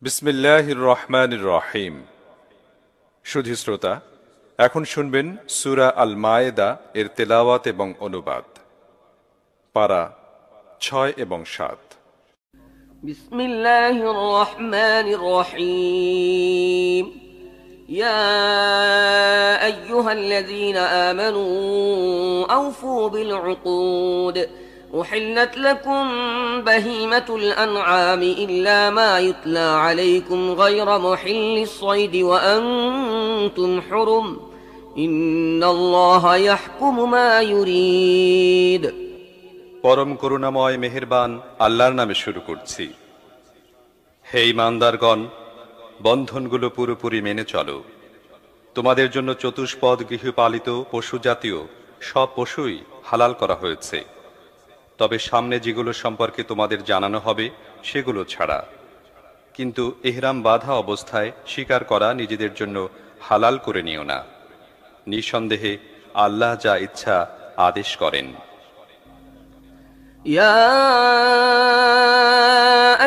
বিসমিল্লাহির রহমানির রহিম। সুধী শ্রোতা, এখন শুনবেন সূরা আল মায়েদা এর তেলাওয়াত এবং অনুবাদ। পারা ৬ এবং ৭। বিসমিল্লাহির রহমানির রহিম। ইয়া আইয়ুহাল্লাযীনা আমানু আওফু বিল উকুদ أحلت لكم بهيمة الأنعام إلا ما يتلى عليكم غير محل الصيد وأنتم حرم إن الله يحكم ما يريد। পরম করুণাময় মেহেরবান আল্লাহর নামে শুরু করছি। হে ঈমানদারগণ, বন্ধনগুলো পুরোপুরি মেনে চলো। তোমাদের জন্য চতুষ্পদ গৃহপালিত পশু জাতীয় সব পশুই হালাল করা হয়েছে, তবে সামনে যেগুলো সম্পর্কে তোমাদের জানানো হবে সেগুলো ছাড়া। কিন্তু ইহরাম বাঁধা অবস্থায় শিকার করা নিজেদের জন্য হালাল করে নিও না। নিঃসন্দেহে আল্লাহ যা ইচ্ছা আদেশ করেন। يا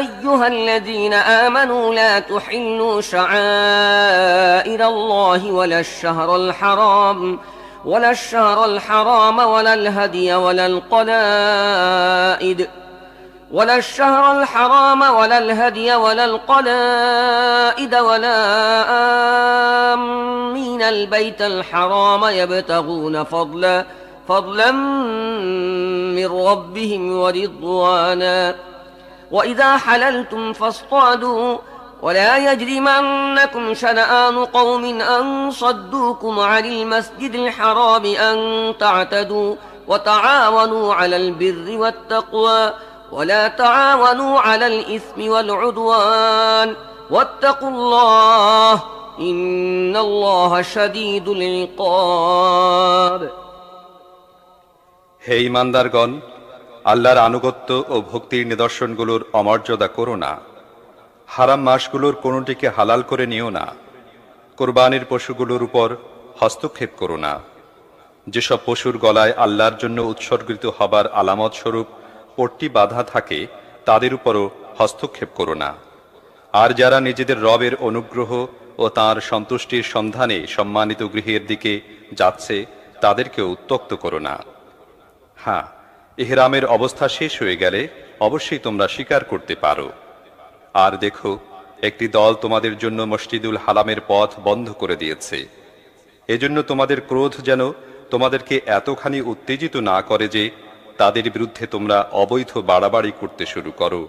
أيها الذين آمنوا لا تحلوا شعائر الله ولا الشهر الحرام ولا الهدي ولا القلائد ولا آمين البيت الحرام يبتغون فضلا من ربهم ورضوانا وإذا حللتم فاصطادوا ولا يجرمنكم شنآن قوم أن صدوكم عن المسجد الحرام أن تعتدوا وتعاونوا على البر والتقوى ولا تعاونوا على الإثم والعدوان واتقوا الله إن الله شديد العقاب। হে ঈমানদারগণ, আল্লাহর আনুগত্য ও ভক্তির নিদর্শনগুলোর অমর্যাদা করো না। হারাম মাসগুলোর কোনোটিকে হালাল করে নিও না। কোরবানির পশুগুলোর উপর হস্তক্ষেপ করো না। যেসব পশুর গলায় আল্লাহর জন্য উৎসর্গিত হবার আলামত স্বরূপ পট্টি বাঁধা থাকে তাদের উপরও হস্তক্ষেপ করো না। আর যারা নিজেদের রবের অনুগ্রহ ও তাঁর সন্তুষ্টির সন্ধানে সম্মানিত গৃহের দিকে যাচ্ছে তাদেরকেও উত্ত্যক্ত করো না। হ্যাঁ, ইহরামের অবস্থা শেষ হয়ে গেলে অবশ্যই তোমরা স্বীকার করতে পারো। আর দেখো, একটি দল তোমাদের জন্য মসজিদুল হারামের পথ বন্ধ করে দিয়েছে। এজন্য তোমাদের ক্রোধ যেন তোমাদেরকে এতখানি উত্তেজিত না করে যে তাদের বিরুদ্ধে তোমরা অবৈধ বাড়াবাড়ি করতে শুরু করো।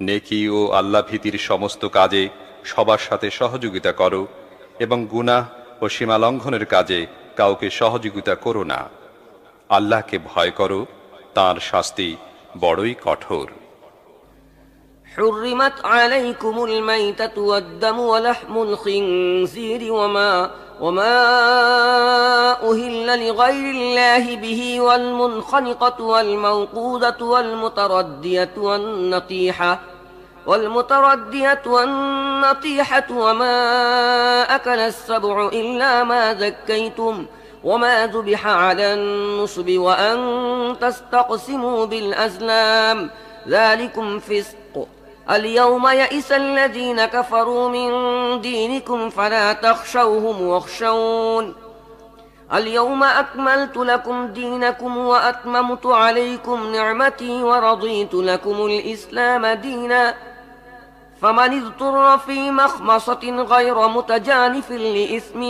নেকি ও আল্লাহ ভীতির সমস্ত কাজে সবার সাথে সহযোগিতা করো এবং গুনাহ ও সীমালঙ্ঘনের কাজে কাউকে সহযোগিতা করো না। আল্লাহকে ভয় করো, তাঁর শাস্তি বড়ই কঠোর। حرمت عليكم الميتة والدم ولحم الخنزير وما أهل لغير الله به والمنخنقة والموقوذة والمتردية والنطيحة وما أكل السبع إلا ما ذكيتم وما ذبح على النصب وأن تستقسموا بالأزلام ذلكم فسق اليوم يئس الذين كفروا من دينكم فلا تخشوهم واخشون اليوم أكملت لكم دينكم وأتممت عليكم نعمتي ورضيت لكم الإسلام دينا فمن اضطر في مخمصة غير متجانف لإثم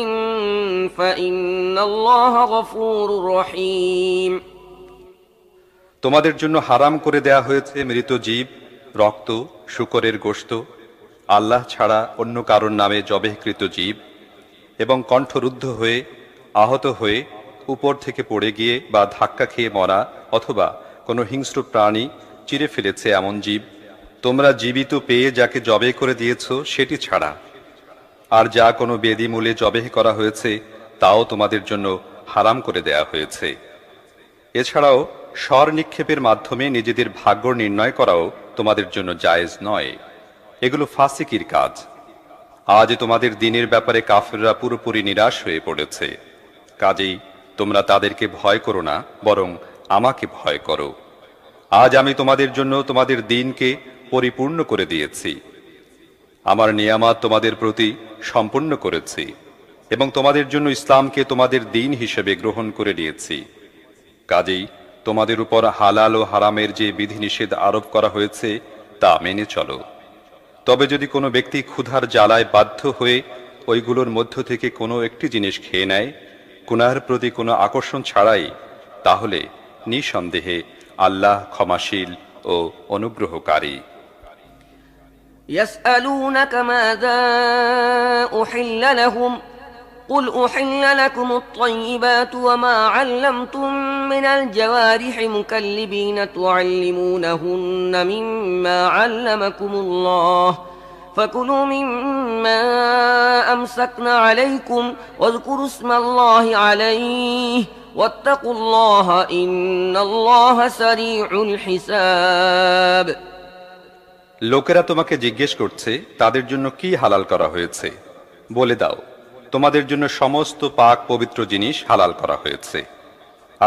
فإن الله غفور رحيم। তোমাদের জন্য হারাম করে দেয়া হয়েছে মৃত জীব, রক্ত, শূকরের গোশত, আল্লাহ ছাড়া অন্য কারোর নামে জবেহকৃত জীব এবং কণ্ঠরুদ্ধ হয়ে, আহত হয়ে, উপর থেকে পড়ে গিয়ে বা ধাক্কা খেয়ে মরা অথবা কোনো হিংস্র প্রাণী চিরে ফেলেছে এমন জীব তোমরা জীবিত পেয়ে যাকে জবে করে দিয়েছ সেটি ছাড়া। আর যা কোনো বেদি মূলে জবেহ করা হয়েছে তাও তোমাদের জন্য হারাম করে দেয়া হয়েছে। এছাড়াও স্বর নিক্ষেপের মাধ্যমে নিজেদের ভাগ্য নির্ণয় করাও তোমাদের জন্য জায়েজ নয়। এগুলো ফাসিকির কাজ। আজ তোমাদের দিনের ব্যাপারে কাফেররা পুরোপুরি নিরাশ হয়ে পড়েছে। কাজেই তোমরা তাদেরকে ভয় করো না, বরং আমাকে ভয় করো। আজ আমি তোমাদের জন্য তোমাদের দিনকে পরিপূর্ণ করে দিয়েছি। আমার নিয়ামত তোমাদের প্রতি সম্পূর্ণ করেছি এবং তোমাদের জন্য ইসলামকে তোমাদের দ্বীন হিসেবে গ্রহণ করে নিয়েছি। কাজেই তোমাদের উপর হালাল ও হারামের যে বিধিনিষেধ আরোপ করা হয়েছে তা মেনে চলো। তবে যদি কোনো ব্যক্তি ক্ষুধার জ্বালায় বাধ্য হয়ে ওইগুলোর মধ্য থেকে কোনো একটি জিনিস খেয়ে নেয় গুনাহের প্রতি কোনো আকর্ষণ ছাড়াই, তাহলে নিঃসন্দেহে আল্লাহ ক্ষমাশীল ও অনুগ্রহকারী। يسألونك ماذا أحل لهم قل أحل لكم الطيبات وما علمتم من الجوارح مكلبين تعلمونهن مما علمكم الله فكلوا مما أمسكن عليكم واذكروا اسم الله عليه واتقوا الله إن الله سريع الحساب। লোকেরা তোমাকে জিজ্ঞেস করছে তাদের জন্য কি হালাল করা হয়েছে। বলে দাও, তোমাদের জন্য সমস্ত পাক পবিত্র জিনিস হালাল করা হয়েছে।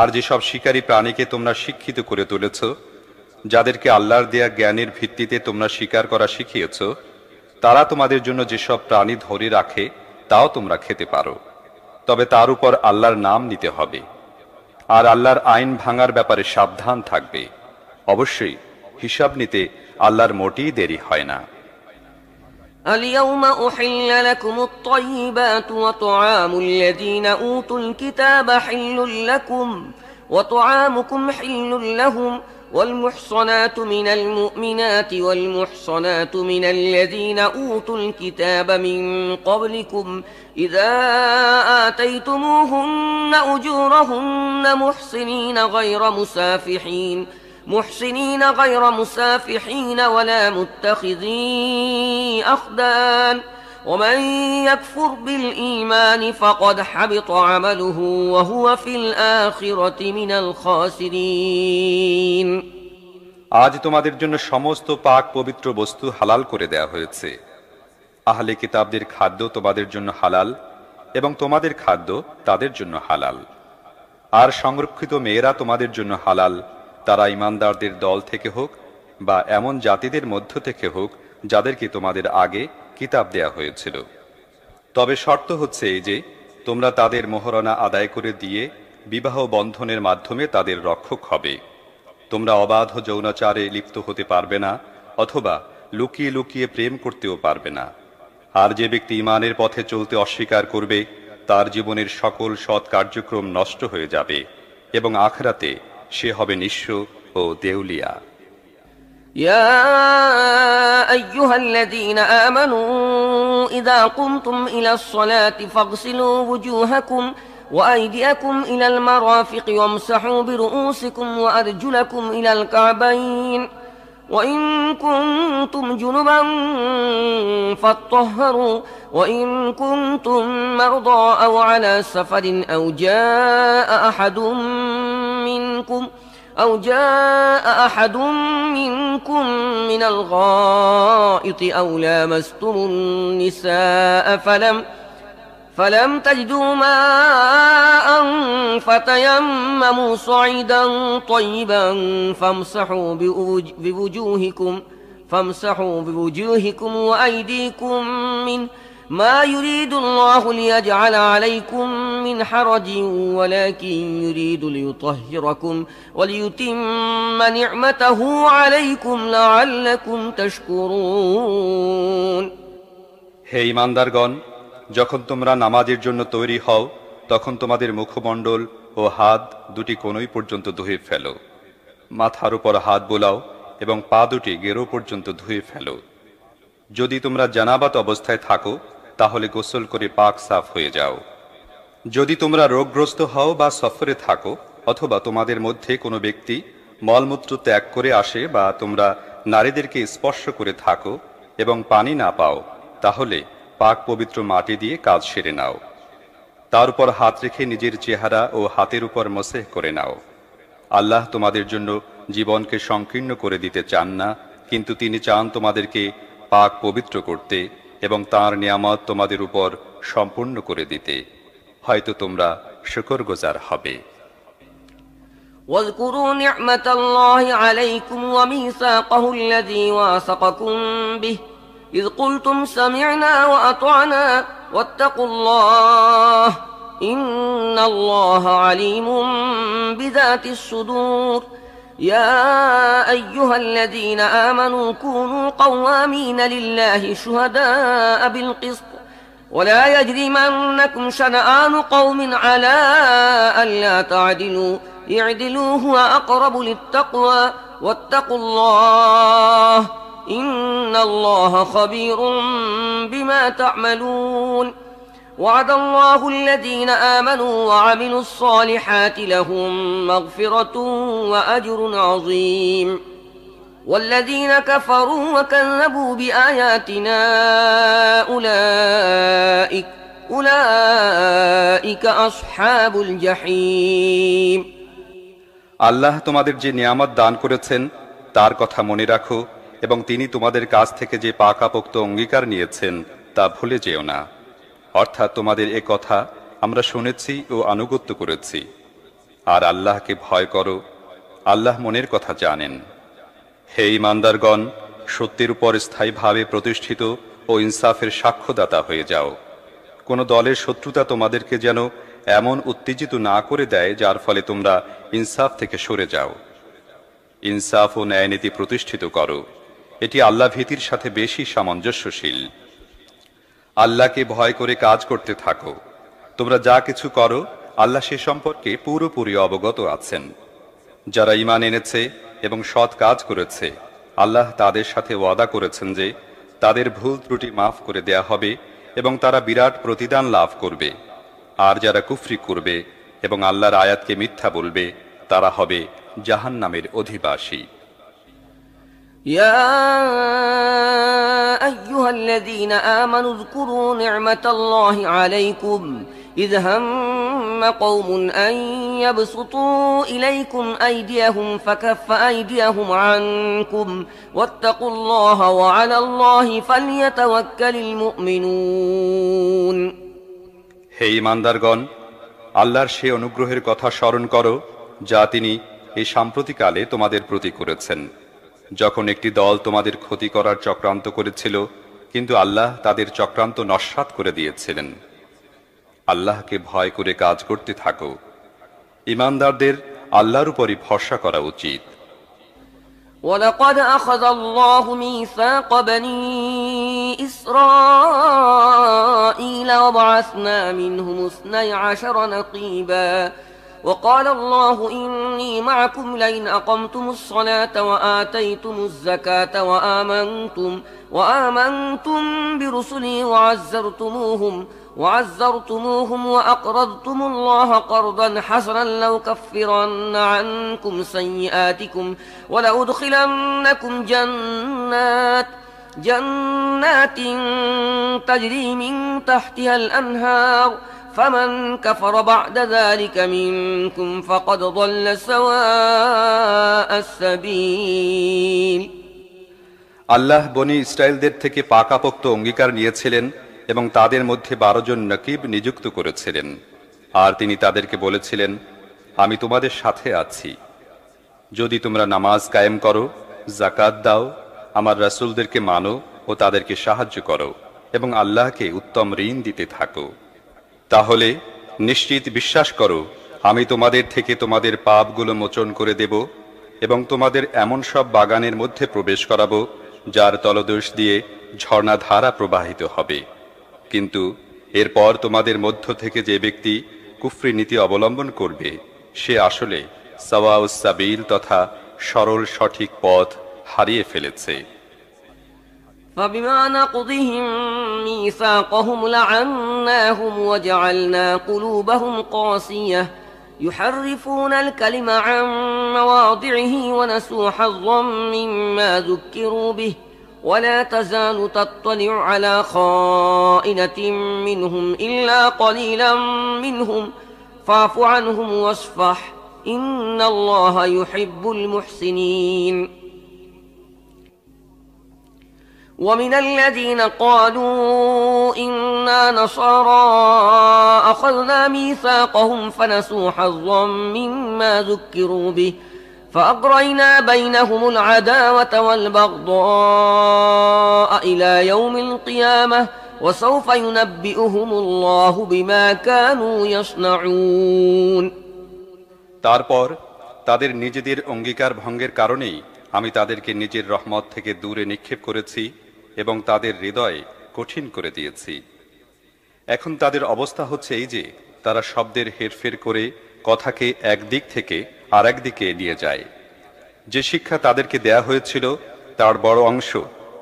আর যেসব শিকারী প্রাণীকে তোমরা শিক্ষিত করে তুলেছ, যাদেরকে আল্লাহর দেয়া জ্ঞানের ভিত্তিতে তোমরা শিকার করা শিখিয়েছ, তারা তোমাদের জন্য যেসব প্রাণী ধরে রাখে তাও তোমরা খেতে পারো। তবে তার উপর আল্লাহর নাম নিতে হবে আর আল্লাহর আইন ভাঙার ব্যাপারে সাবধান থাকবে। অবশ্যই হিসাব নিতে আল্লাহর মোটেই দেরি হয় না। اليوم أحل لكم الطيبات وطعام الذين أوتوا الكتاب حل لكم وطعامكم حل لهم والمحصنات من المؤمنات والمحصنات من الذين أوتوا الكتاب من قبلكم إذا آتيتموهن أجورهن محسنين غير مسافحين ولا متخذي أخدان ومن يكفر بالإيمان فقد حبط عمله وهو في الآخرة من الخاسرين। আজ তোমাদের জন্য সমস্ত পাক পবিত্র বস্তু হালাল করে দেয়া হয়েছে। আহলে কিতাবদের খাদ্য তোমাদের জন্য হালাল এবং তোমাদের খাদ্য তাদের জন্য হালাল। আর সংরক্ষিত মেয়েরা তোমাদের জন্য হালাল, তারা ঈমানদারদের দল থেকে হোক বা এমন জাতিদের মধ্য থেকে হোক যাদেরকে তোমাদের আগে কিতাব দেয়া হয়েছিল। তবে শর্ত হচ্ছে এই যে তোমরা তাদের মোহরানা আদায় করে দিয়ে বিবাহ বন্ধনের মাধ্যমে তাদের রক্ষক হবে। তোমরা অবাধ যৌনাচারে লিপ্ত হতে পারবে না অথবা লুকিয়ে লুকিয়ে প্রেম করতেও পারবে না। আর যে ব্যক্তি ঈমানের পথে চলতে অস্বীকার করবে তার জীবনের সকল সৎ কার্যক্রম নষ্ট হয়ে যাবে এবং আখিরাতে সে হবে নিঃস্ব ও দেউলিয়া। يا أيها الذين آمنوا إذا قمتم إلى الصلاة فاغسلوا وجوهكم وأيديكم إلى المرافق وامسحوا برؤوسكم وأرجلكم إلى الكعبين وإن كنتم جنبا فاطهروا وإن كنتم مرضى أو على سفر أو جاء أحد منكم من الغائط أو لامستم النساء فلم تجدوا ماء فتيمموا صعيدا طيبا فامسحوا بوجوهكم وأيديكم منه ما يريد الله ليجعل عليكم من حرج ولكن يريد ليطهركم وليتم نعمته عليكم لعلكم تشكرون। হে ঈমানদারগণ, যখন তোমরা নামাজের জন্য তৈরি হও তখন তোমাদের মুখমণ্ডল ও হাত দুটি কোণই পর্যন্ত ধুয়ে ফেলো, মাথার উপর হাত বোলাও এবং পা দুটি গেরো পর্যন্ত ধুয়ে ফেলো। যদি তোমরা জানাবাত অবস্থায় থাকো তাহলে গোসল করে পাক সাফ হয়ে যাও। যদি তোমরা রোগগ্রস্ত হও বা সফরে থাকো অথবা তোমাদের মধ্যে কোনো ব্যক্তি মলমূত্র ত্যাগ করে আসে বা তোমরা নারীদেরকে স্পর্শ করে থাকো এবং পানি না পাও, তাহলে পাক পবিত্র মাটি দিয়ে কাজ সেরে নাও। তার উপর হাত রেখে নিজের চেহারা ও হাতের উপর মসেহ করে নাও। আল্লাহ তোমাদের জন্য জীবনকে সংকীর্ণ করে দিতে চান না, কিন্তু তিনি চান তোমাদেরকে পাক পবিত্র করতে এবং তাঁর নিয়ামত তোমাদের উপর সম্পূর্ণ করে দিতে। হয়তো তোমরা শুকরগুজার হবে। واذكروا نعمة الله عليكم وميثاقه الذي واثقكم به إذ قلتم سمعنا وأطعنا واتقوا الله إن الله عليم بذات الصدور يا أيها الذين آمنوا كونوا قوامين لله شهداء بالقسط ولا يجرمنكم شنآن قوم على ألا تعدلوا اعدلوا هو أقرب للتقوى واتقوا الله إن الله خبير بما تعملون وعد الله الذين آمنوا وعملوا الصالحات لهم مغفرة وأجر عظيم والذين كفروا وكذبوا بآياتنا أولئك أصحاب الجحيم আল্লাহ তোমাদের যে নিয়ামত দান করেছেন তার কথা মনে রাখো এবং তিনি তোমাদের কাছ থেকে যে পাকাপোক্ত অঙ্গীকার নিয়েছেন তা ভুলে যেও না। অর্থাৎ তোমাদের এ কথা আমরা শুনেছি ও আনুগত্য করেছি। আর আল্লাহকে ভয় করো, আল্লাহ মনের কথা জানেন। হে ঈমানদারগণ, সত্যের উপর স্থায়ীভাবে প্রতিষ্ঠিত ও ইনসাফের সাক্ষ্যদাতা হয়ে যাও। কোনো দলের শত্রুতা তোমাদেরকে যেন এমন উত্তেজিত না করে দেয় যার ফলে তোমরা ইনসাফ থেকে সরে যাও। ইনসাফ ও ন্যায়নীতি প্রতিষ্ঠিত করো, এটি আল্লাহ ভীতির সাথে বেশি সামঞ্জস্যশীল। আল্লাহকে ভয় করে কাজ করতে থাকো। তোমরা যা কিছু করো আল্লাহ সে সম্পর্কে পুরোপুরি অবগত আছেন। যারা ঈমান এনেছে এবং সৎ কাজ করেছে আল্লাহ তাদের সাথে ওয়াদা করেছেন যে তাদের ভুল ত্রুটি মাফ করে দেয়া হবে এবং তারা বিরাট প্রতিদান লাভ করবে। আর যারা কুফরি করবে এবং আল্লাহর আয়াতকে মিথ্যা বলবে তারা হবে জাহান্নামের অধিবাসী। يا أيها الذين آمنوا اذكروا نعمة الله عليكم إذ هم قوم أن يبسطوا إليكم أيديهم فكف أيديهم عنكم واتقوا الله وعلى الله فليتوكل المؤمنون হে ঈমানদারগণ, আল্লাহর সে অনুগ্রহের কথা স্মরণ করো যা তিনি এই সাম্প্রতিকালে তোমাদের প্রতি করেছেন, যখন একটি দল তোমাদের ক্ষতি করার চক্রান্ত করেছিল কিন্তু আল্লাহ তাদের চক্রান্ত নস্যাৎ করে দিয়েছিলেন। আল্লাহকে ভয় করে কাজ করতে থাকো। ঈমানদারদের আল্লাহর উপরই ভরসা করা উচিত। ولقد أخذ الله ميثاق بني إسرائيل وبعثنا منهم 12 نقيبا وقال الله إني معكم لئن أقمتم الصلاة وآتيتم الزكاة وآمنتم برسلي وعزرتموهم وأقرضتم الله قرضا حسنا لأكفرن عنكم سيئاتكم ولأدخلنكم جنات تجري من تحتها الأنهار فمن كفر بعد ذلك منكم فقد ضل سواء السبيل আল্লাহ বনি ইসরায়েলদের থেকে পাকাপোক্ত অঙ্গীকার নিয়েছিলেন এবং তাদের মধ্যে 12 জন নকিব নিযুক্ত করেছিলেন। আর তিনি তাদেরকে বলেছিলেন, আমি তোমাদের সাথে আছি যদি তোমরা নামাজ কায়েম করো, যাকাত দাও, আমার রাসূলদেরকে মানো ও তাদেরকে সাহায্য করো এবং আল্লাহকে উত্তম ঋণ দিতে থাকো। তাহলে নিশ্চিত বিশ্বাস করো আমি তোমাদের থেকে তোমাদের পাপগুলো মোচন করে দেব এবং তোমাদের এমন সব বাগানের মধ্যে প্রবেশ করাবো যার তলদেশ দিয়ে ঝর্ণাধারা প্রবাহিত হবে। কিন্তু এরপর তোমাদের মধ্য থেকে যে ব্যক্তি কুফরি নীতি অবলম্বন করবে সে আসলে সাওয়াউস সাবিল তথা সরল সঠিক পথ হারিয়ে ফেলেছে। فبما نقضهم ميثاقهم لعناهم وجعلنا قلوبهم قاسية يحرفون الكلم عن مواضعه ونسوا حظا مما ذكروا به ولا تزال تطلع على خائنة منهم إلا قليلا منهم فاعف عنهم واصفح إن الله يحب المحسنين ومن الذين قالوا إنا نصارى أخذنا ميثاقهم فنسوا حظا مما ذكروا به فأغرينا بينهم العداوة والبغضاء إلى يوم القيامة وسوف ينبئهم الله بما كانوا يصنعون তারপর তাদের নিজেদের অঙ্গীকার ভঙ্গের কারণেই আমি তাদেরকে নিজের রহমত থেকে দূরে নিক্ষেপ করেছি এবং তাদের হৃদয় কঠিন করে দিয়েছি। এখন তাদের অবস্থা হচ্ছে এই যে তারা শব্দের হেরফের করে কথাকে একদিক থেকে আর একদিকে নিয়ে যায়। যে শিক্ষা তাদেরকে দেয়া হয়েছিল তার বড় অংশ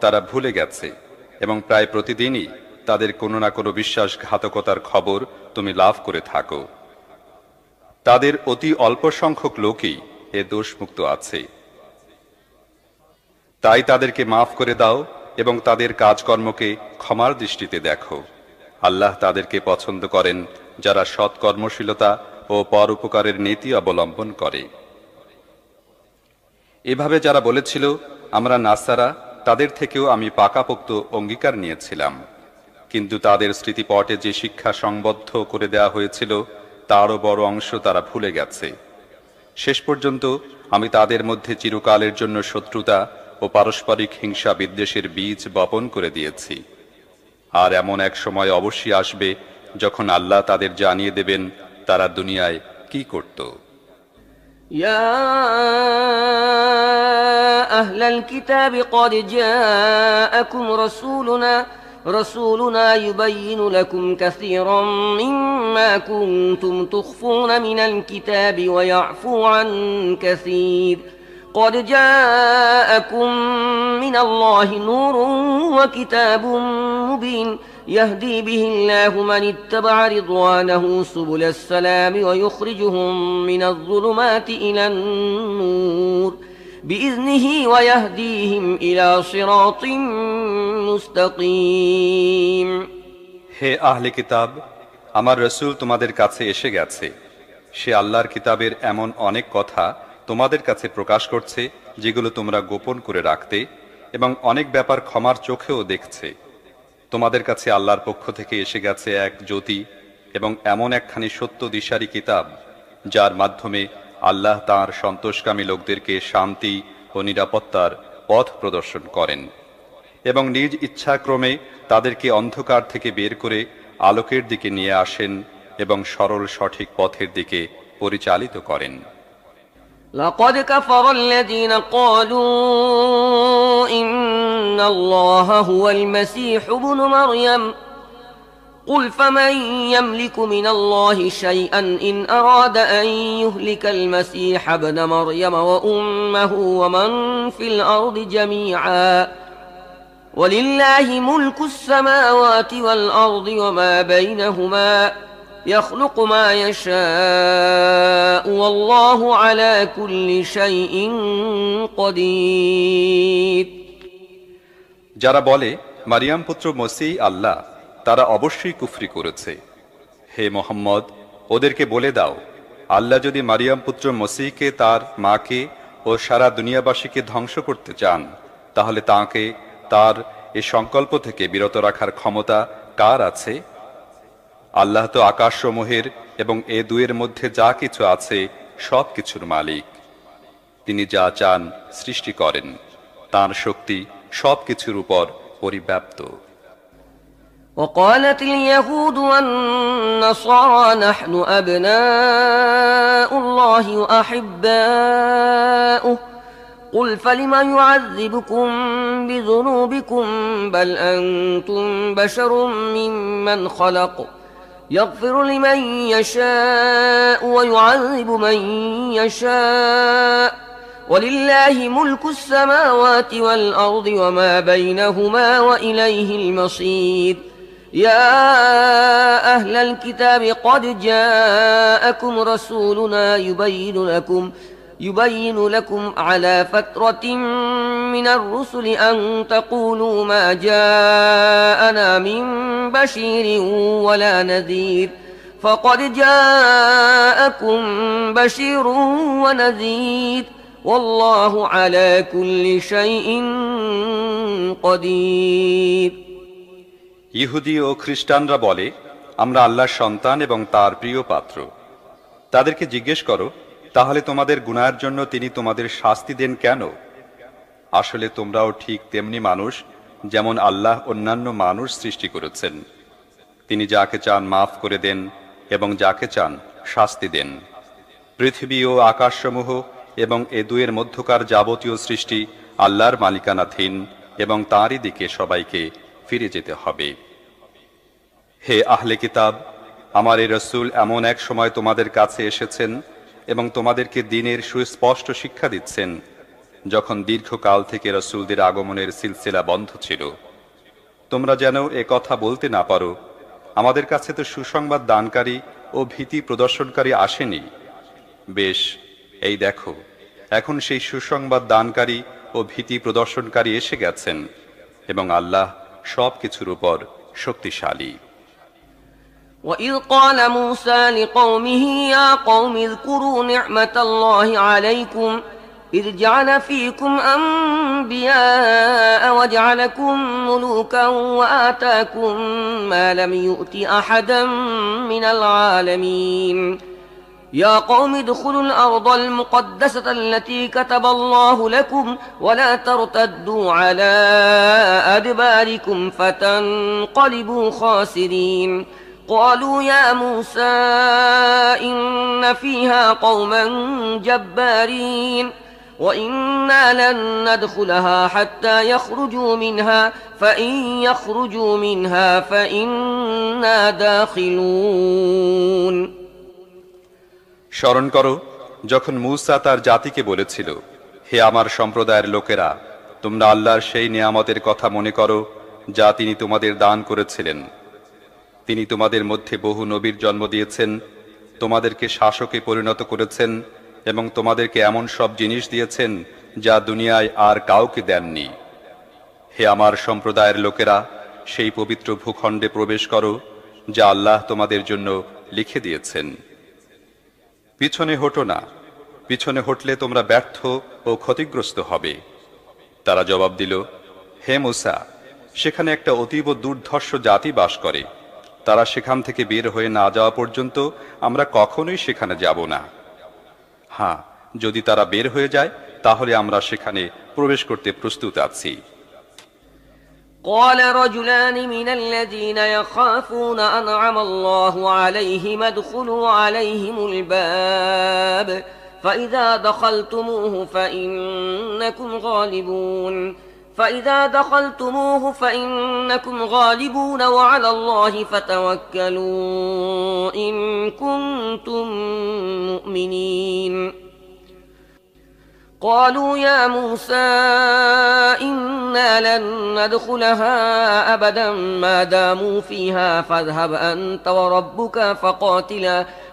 তারা ভুলে গেছে এবং প্রায় প্রতিদিনই তাদের কোনো না কোনো বিশ্বাসঘাতকতার খবর তুমি লাভ করে থাকো। তাদের অতি অল্প সংখ্যক লোকই এ দোষমুক্ত আছে। তাই তাদেরকে মাফ করে দাও এবং তাদের কাজকর্মকে ক্ষমার দৃষ্টিতে দেখো। আল্লাহ তাদেরকে পছন্দ করেন যারা সৎ কর্মশীলতা ও পরোপকারের নীতি অবলম্বন করে। এভাবে যারা বলেছিল আমরা নাসারা, তাদের থেকেও আমি পাকাপোক্ত অঙ্গীকার নিয়েছিলাম, কিন্তু তাদের স্মৃতিপটে যে শিক্ষা সংবদ্ধ করে দেয়া হয়েছিল তারও বড় অংশ তারা ভুলে গেছে। শেষ পর্যন্ত আমি তাদের মধ্যে চিরকালের জন্য শত্রুতা ও পারস্পরিক হিংসা বিদ্বেষের বীজ বপন করে দিয়েছি। আর এমন এক সময় অবশ্যই আসবে যখন আল্লাহ তাদের জানিয়ে দেবেন তারা দুনিয়ায় কি করত। يا أهل الكتاب قد جاءكم رسولنا يبين لكم كثيرا مما كنتم تخفون من الكتاب ويعفو عن كثير قد جاءكم من الله نور وكتاب مبين يهدي به الله من اتبع رضوانه سبل السلام ويخرجهم من الظلمات إلى النور بإذنه ويهديهم إلى صراط মুস্তাকিম। হে আহলে কিতাব, আমার রসূল তোমাদের কাছে এসে গেছে। সে আল্লাহর কিতাবের এমন অনেক কথা তোমাদের কাছে প্রকাশ করছে যেগুলো তোমরা গোপন করে রাখতে, এবং অনেক ব্যাপার ক্ষমার চোখেও দেখছে। তোমাদের কাছে আল্লাহর পক্ষ থেকে এসে গেছে এক জ্যোতি এবং এমন একখানি সত্য দিশারি কিতাব যার মাধ্যমে আল্লাহ তাঁর সন্তোষকামী লোকদেরকে শান্তি ও নিরাপত্তার পথ প্রদর্শন করেন এবং নিজ ইচ্ছাক্রমে তাদেরকে অন্ধকার থেকে বের করে আলোকের দিকে নিয়ে আসেন এবং সরল সঠিক পথের দিকে পরিচালিত করেন। لقد كفر الذين قالوا إن الله هو المسيح ابن مريم قل فمن يملك من الله شيئا إن أراد أن يهلك المسيح ابن مريم وأمه ومن في الأرض جميعا ولله ملك السماوات والأرض وما بينهما يخلق ما يشاء والله على كل شيء قدير। যারা বলে মারিয়াম পুত্র মসিহ আল্লাহ, তারা অবশ্যই কুফরি করেছে। হে মোহাম্মদ, ওদেরকে বলে দাও, আল্লাহ যদি মারিয়াম পুত্র মসিহকে, তার মাকে ও সারা দুনিয়াবাসীকে ধ্বংস করতে চান, তাহলে তাঁকে তার এ সংকল্প থেকে বিরত রাখার ক্ষমতা কার আছে? আল্লাহ তো আকাশসমূহের এবং এ দুয়ের মধ্যে যা কিছু আছে সব কিছুর মালিক। তিনি যা চান সৃষ্টি করেন, তাঁর শক্তি সব কিছুর উপর পরিব্যাপ্ত। وقالت اليهود والنصارى نحن أبناء الله وأحباؤه قل فلم يعذبكم بذنوبكم بل أنتم بشر ممن خلق يغفر لمن يشاء ويعذب من يشاء ولله ملك السماوات والأرض وما بينهما وإليه المصير يا أهل الكتاب قد جاءكم رسولنا يبين لكم على فترة من الرسل أن تقولوا ما جاءنا من بشير ولا نذير فقد جاءكم بشير ونذير والله على كل شيء قدير। ইহুদি ও খ্রিস্টানরা বলে আমরা আল্লাহর সন্তান এবং তার প্রিয় পাত্র। তাদেরকে জিজ্ঞেস করো, তাহলে তোমাদের গুনাহের জন্য তিনি তোমাদের শাস্তি দেন কেন? আসলে তোমরাও ঠিক তেমনি মানুষ যেমন আল্লাহ অন্যান্য মানুষ সৃষ্টি করেছেন। তিনি যাকে চান মাফ করে দেন এবং যাকে চান শাস্তি দেন। পৃথিবী ও আকাশসমূহ এবং এ দুয়ের মধ্যকার যাবতীয় সৃষ্টি আল্লাহর মালিকানাধীন এবং তাঁরই দিকে সবাইকে ফিরে যেতে হবে। হে আহলে কিতাব, আমার এই রসূল এমন এক সময় তোমাদের কাছে এসেছেন এবং তোমাদেরকে দ্বীনের সুস্পষ্ট শিক্ষা দিচ্ছেন, যখন দীর্ঘকাল থেকে রসূলদের আগমনের সিলসিলা বন্ধ ছিল। তোমরা যেন এ কথা বলতে না পারো, আমাদের কাছে তো সুসংবাদ দানকারী ও ভীতি প্রদর্শনকারী আসেনি। বেশ, এই দেখো, এখন সেই সুসংবাদ দানকারী ও ভীতি প্রদর্শনকারী এসে গেছেন এবং আল্লাহ সব কিছুর উপর শক্তিশালী। وإذ قال موسى لقومه يا قوم اذكروا نعمة الله عليكم إذ جعل فيكم أنبياء وجعلكم ملوكا وآتاكم ما لم يؤت أحدا من العالمين يا قوم ادخلوا الأرض المقدسة التي كتب الله لكم ولا ترتدوا على أدباركم فتنقلبوا خاسرين قالوا يا موسى إن فيها قوما جبارين وإنا لن ندخلها حتى يخرجوا منها فإن يخرجوا منها فإنا داخلون স্মরণ করো যখন মূসা তার জাতিকে বলেছিল, হে আমার সম্প্রদায়ের লোকেরা, তোমরা আল্লাহর সেই নিয়ামতের কথা মনে করো যা তিনি তোমাদের দান করেছিলেন। তিনি তোমাদের মধ্যে বহু নবীর জন্ম দিয়েছেন, তোমাদেরকে শাসকে পরিণত করেছেন এবং তোমাদেরকে এমন সব জিনিস দিয়েছেন যা দুনিয়ায় আর কাউকে দেননি। হে আমার সম্প্রদায়ের লোকেরা, সেই পবিত্র ভূখণ্ডে প্রবেশ করো যা আল্লাহ তোমাদের জন্য লিখে দিয়েছেন। পিছনে হটো না, পিছনে হটলে তোমরা ব্যর্থ ও ক্ষতিগ্রস্ত হবে। তারা জবাব দিল, হে মূসা, সেখানে একটা অতীব দুর্ধর্ষ জাতি বাস করে, তারা সেখান থেকে বের হয়ে না যাওয়া পর্যন্ত আমরা কখনোই সেখানে যাব না। হ্যাঁ, যদি তারা বের হয়ে যায় তাহলে আমরা সেখানে প্রবেশ করতে প্রস্তুত আছি। قال رجلان من الذين يخافون أنعم الله عليهم ادخلوا عليهم الباب فإذا دخلتموه فإنكم غالبون وعلى الله فتوكلوا إن كنتم مؤمنين قالوا يا موسى إنا لن ندخلها أبدا ما داموا فيها فاذهب أنت وربك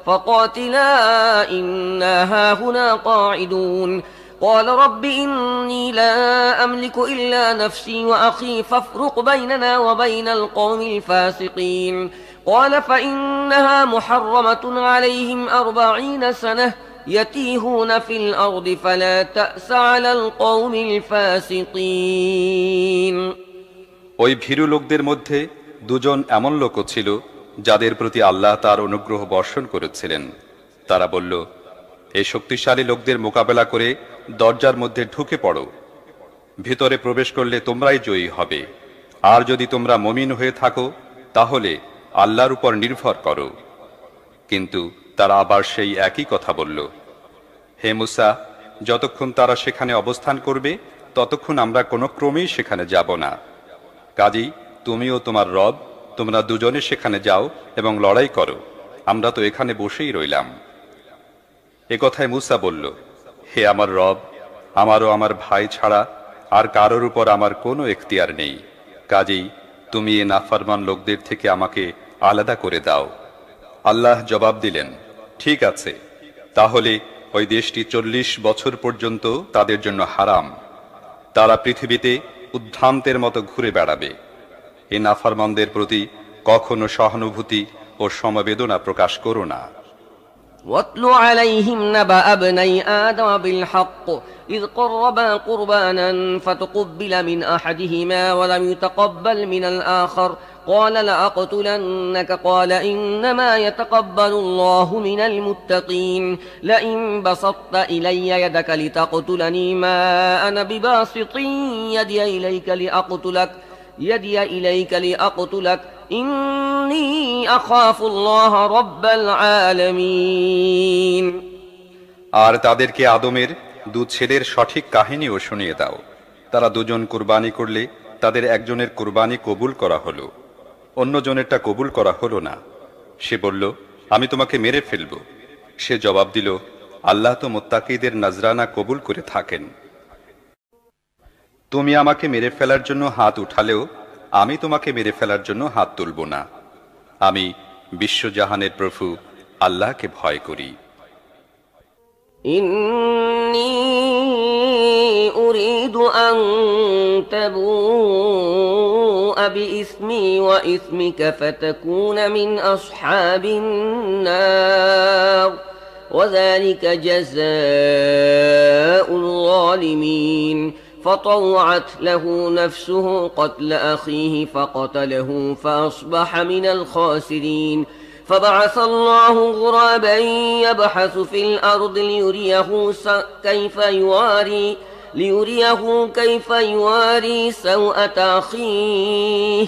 فقاتلا إنا هاهنا قاعدون قال رب إني لا أملك إلا نفسي وأخي فافرق بيننا وبين القوم الفاسقين قال فإنها محرمة عليهم 40 سنة يتيهون في الأرض فلا تأس على القوم الفاسقين ওই ভীরু লোকদের মধ্যে দুজন এমন লোকও ছিল যাদের প্রতি আল্লাহ তার অনুগ্রহ বর্ষণ করেছিলেন। তারা বলল, এই শক্তিশালী লোকদের মোকাবেলা করে দরজার মধ্যে ঢুকে পড়ো, ভিতরে প্রবেশ করলে তোমরাই জয়ী হবে। আর যদি তোমরা মুমিন হয়ে থাকো তাহলে আল্লাহর উপর নির্ভর করো। কিন্তু তারা আবার সেই একই কথা বলল, হে মূসা, যতক্ষণ তারা সেখানে অবস্থান করবে ততক্ষণ আমরা কোনো ক্রমেই সেখানে যাব না। কাজেই তুমি ও তোমার রব, তোমরা দুজনে সেখানে যাও এবং লড়াই করো, আমরা তো এখানে বসেই রইলাম। এ কথায় মূসা বলল, হে আমার রব, আমারও আমার ভাই ছাড়া আর কারোর উপর আমার কোনো এখতিয়ার নেই, কাজেই তুমি এ নাফরমান লোকদের থেকে আমাকে আলাদা করে দাও। আল্লাহ জবাব দিলেন, ঠিক আছে, তাহলে ওই দেশটি 40 বছর পর্যন্ত তাদের জন্য হারাম। তারা পৃথিবীতে উদ্ভ্রান্তের মতো ঘুরে বেড়াবে। এ নাফরমানদের প্রতি কখনো সহানুভূতি ও সমবেদনা প্রকাশ করো না। واتل عليهم نبأ ابني آدم بالحق إذ قربا قربانا فتقبل من أحدهما ولم يتقبل من الآخر قال لأقتلنك قال إنما يتقبل الله من المتقين لئن بسطت إلي يدك لتقتلني ما أنا بباسط يدي إليك لأقتلك إني أخاف الله رب العالمين আর তাদেরকে আদমের দু ছেলের সঠিক কাহিনীও শুনিয়ে দাও। তারা দুজন কুরবানি করলে তাদের একজনের কুরবানি কবুল করা হলো, অন্যজনেরটা কবুল করা হলো না। সে বলল, আমি তোমাকে মেরে ফেলব। সে জবাব দিল, আল্লাহ তো মুত্তাকীদের নজরানা কবুল করে থাকেন। তুমি আমাকে মেরে ফেলার জন্য হাত উঠালেও আমি তোমাকে মেরে ফেলার জন্য হাত তুলব না। আমি বিশ্বজাহানের প্রভু আল্লাহকে ভয় করি। إني أريد أن تبوء بإثمي وإثمك فتكون من أصحاب النار وذلك جزاء الظالمين فطوعت له نفسه قتل أخيه فقتله فأصبح من الخاسرين فبعث الله غرابا يبحث في الأرض ليريه كيف يواري سوءة أخيه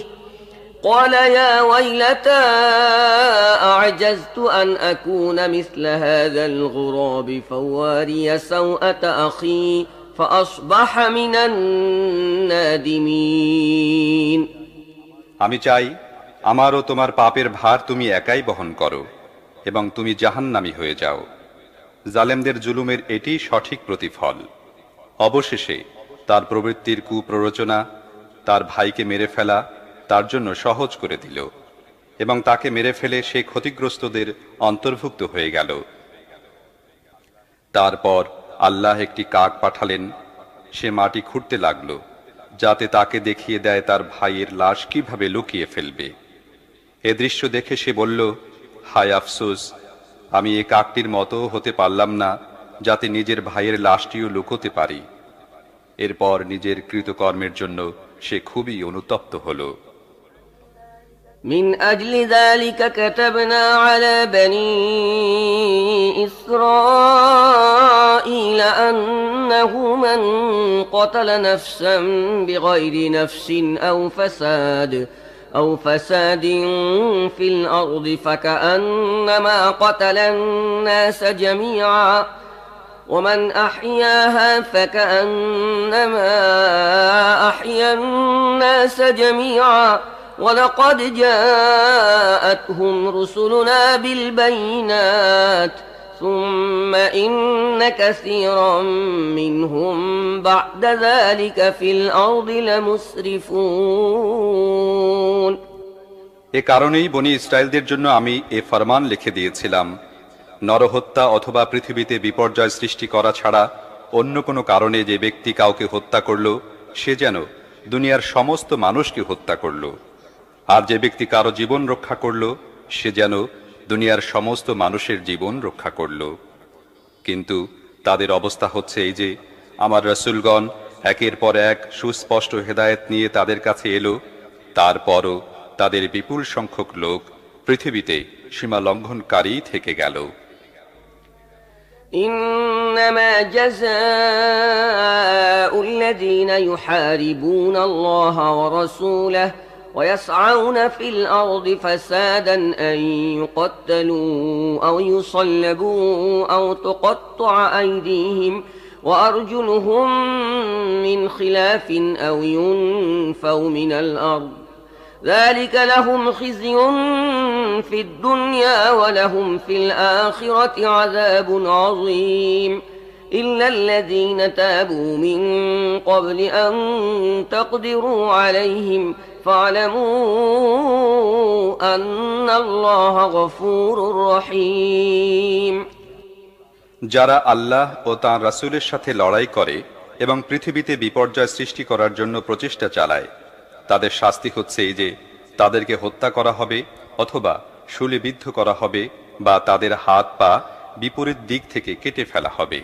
قال يا ويلتى أعجزت أن أكون مثل هذا الغراب فواري سوءة أخي فأصبح من النادمين আমি চাই আমারও তোমার পাপের ভার তুমি একাই বহন করো এবং তুমি জাহান্নামী হয়ে যাও। জালেমদের জুলুমের এটিই সঠিক প্রতিফল। অবশেষে তার প্রবৃত্তির কুপ্ররোচনা তার ভাইকে মেরে ফেলা তার জন্য সহজ করে দিল এবং তাকে মেরে ফেলে সে ক্ষতিগ্রস্তদের অন্তর্ভুক্ত হয়ে গেল। তারপর আল্লাহ একটি কাক পাঠালেন, সে মাটি খুঁড়তে লাগলো যাতে তাকে দেখিয়ে দেয় তার ভাইয়ের লাশ কিভাবে লুকিয়ে ফেলবে। এ দৃশ্য দেখে সে বলল, হায় আফসোস, আমি এ কাকটির মতো হতে পারলাম না যাতে নিজের ভাইয়ের লাশটিও লুকোতে পারি। এরপর নিজের কৃতকর্মের জন্য সে খুবই অনুতপ্ত হল। من أجل ذلك كتبنا على بني إسرائيل أنه من قتل نفسا بغير نفس أو فساد في الأرض فكأنما قتل الناس جميعا ومن أحياها فكأنما أحيا الناس جميعا ولقد جاءتهم رسلنا بالبينات ثم إن كثيرا منهم بعد ذلك في الأرض لمسرفون এ কারণেই বনি ইসরায়েলদের জন্য আমি এ ফরমান লিখে দিয়েছিলাম, নরহত্যা অথবা পৃথিবীতে বিপর্যয় সৃষ্টি করা ছাড়া অন্য কোনো কারণে যে ব্যক্তি কাউকে হত্যা করল সে যেন দুনিয়ার সমস্ত মানুষকে হত্যা করল, আর যে ব্যক্তি কারো জীবন রক্ষা করল সে যেন দুনিয়ার সমস্ত মানুষের জীবন রক্ষা করল। কিন্তু তাদের অবস্থা হচ্ছে এই যে, আমার রাসূলগণ একের পর এক সুস্পষ্ট হেদায়েত নিয়ে তাদের কাছে এলো, তারপরও তাদের বিপুল সংখ্যক লোক পৃথিবীতে সীমা লঙ্ঘনকারী থেকে গেল। إنما جزاء الذين يحاربون الله ورسوله ويسعون في الأرض فسادا أن يقتلوا أو يصلبوا أو تقطع أيديهم وأرجلهم من خلاف أو ينفوا من الأرض ذلك لهم خزي في الدنيا ولهم في الآخرة عذاب عظيم إلا الذين تابوا من قبل أن تقدروا عليهم فاعلموا أن الله غفور رحيم যারা আল্লাহ ও তাঁর রাসূলের সাথে লড়াই করে এবং পৃথিবীতে বিপর্যয় সৃষ্টি করার জন্য প্রচেষ্টা চালায়, তাদের শাস্তি হচ্ছে এই যে তাদেরকে হত্যা করা হবে অথবা শূলবিদ্ধ করা হবে বা তাদের হাত পা বিপরীত দিক থেকে কেটে ফেলা হবে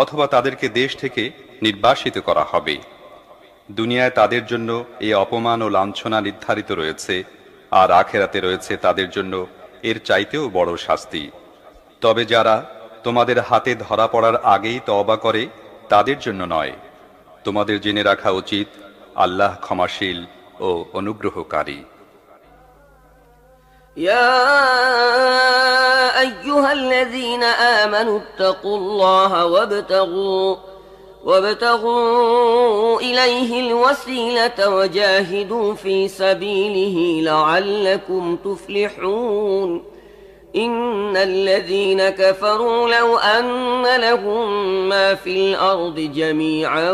অথবা তাদেরকে দেশ থেকে নির্বাসিত করা হবে। দুনিয়ায় তাদের জন্য এই অপমান ও লাঞ্ছনা নির্ধারিত রয়েছে, আর আখেরাতে রয়েছে তাদের জন্য এর চাইতেও বড় শাস্তি। তবে যারা তোমাদের হাতে ধরা পড়ার আগেই তওবা করে তাদের জন্য নয়। তোমাদের জেনে রাখা উচিত আল্লাহ ক্ষমাশীল ও অনুগ্রহকারী। يا أيها الذين آمنوا اتقوا الله وابتغوا إليه الوسيلة وجاهدوا في سبيله لعلكم تفلحون إن الذين كفروا لو أن لهم ما في الأرض جميعا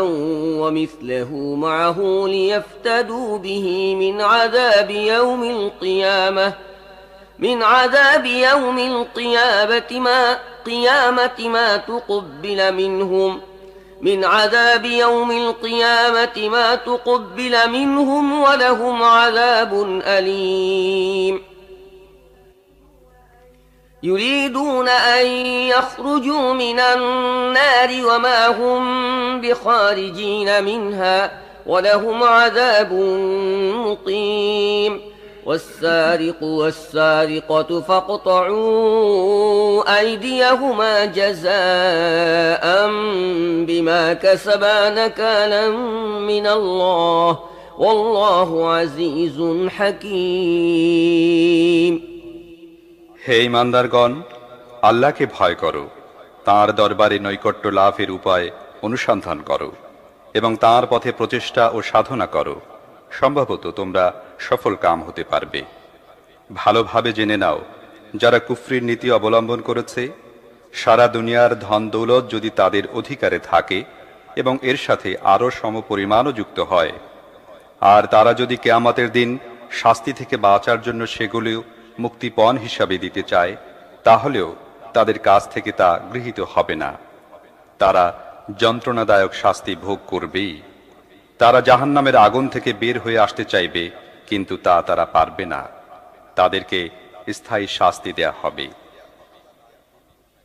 ومثله معه ليفتدوا به من عذاب يوم القيامة ما تقبل منهم ولهم عذاب أليم يريدون أن يخرجوا من النار وما هم بخارجين منها ولهم عذاب مقيم والسارق والسارقة فاقطعوا أيديهما جزاء بما كسبا نكالا من الله والله عزيز حكيم হে ঈমানদারগণ, আল্লাহকে ভয় করো, তাঁর দরবারে নৈকট্য লাভের উপায় অনুসন্ধান করো এবং তাঁর পথে প্রচেষ্টা ও সাধনা করো। সম্ভবত তোমরা সফল কাম হতে পারবে। ভালোভাবে জেনে নাও, যারা কুফরির নীতি অবলম্বন করেছে, সারা দুনিয়ার ধন দৌলত যদি তাদের অধিকারে থাকে এবং এর সাথে আরও সমপরিমাণও যুক্ত হয়, আর তারা যদি কিয়ামতের দিন শাস্তি থেকে বাঁচার জন্য সেগুলো মুক্তিপণ হিসাবে দিতে চায়, তাহলেও তাদের কাছ থেকে তা গৃহীত হবে না। তারা যন্ত্রণাদায়ক শাস্তি ভোগ করবেই। তারা জাহান্নামের আগুন থেকে বের হয়ে আসতে চাইবে, কিন্তু তা তারা পারবে না। তাদেরকে স্থায়ী শাস্তি দেয়া হবে।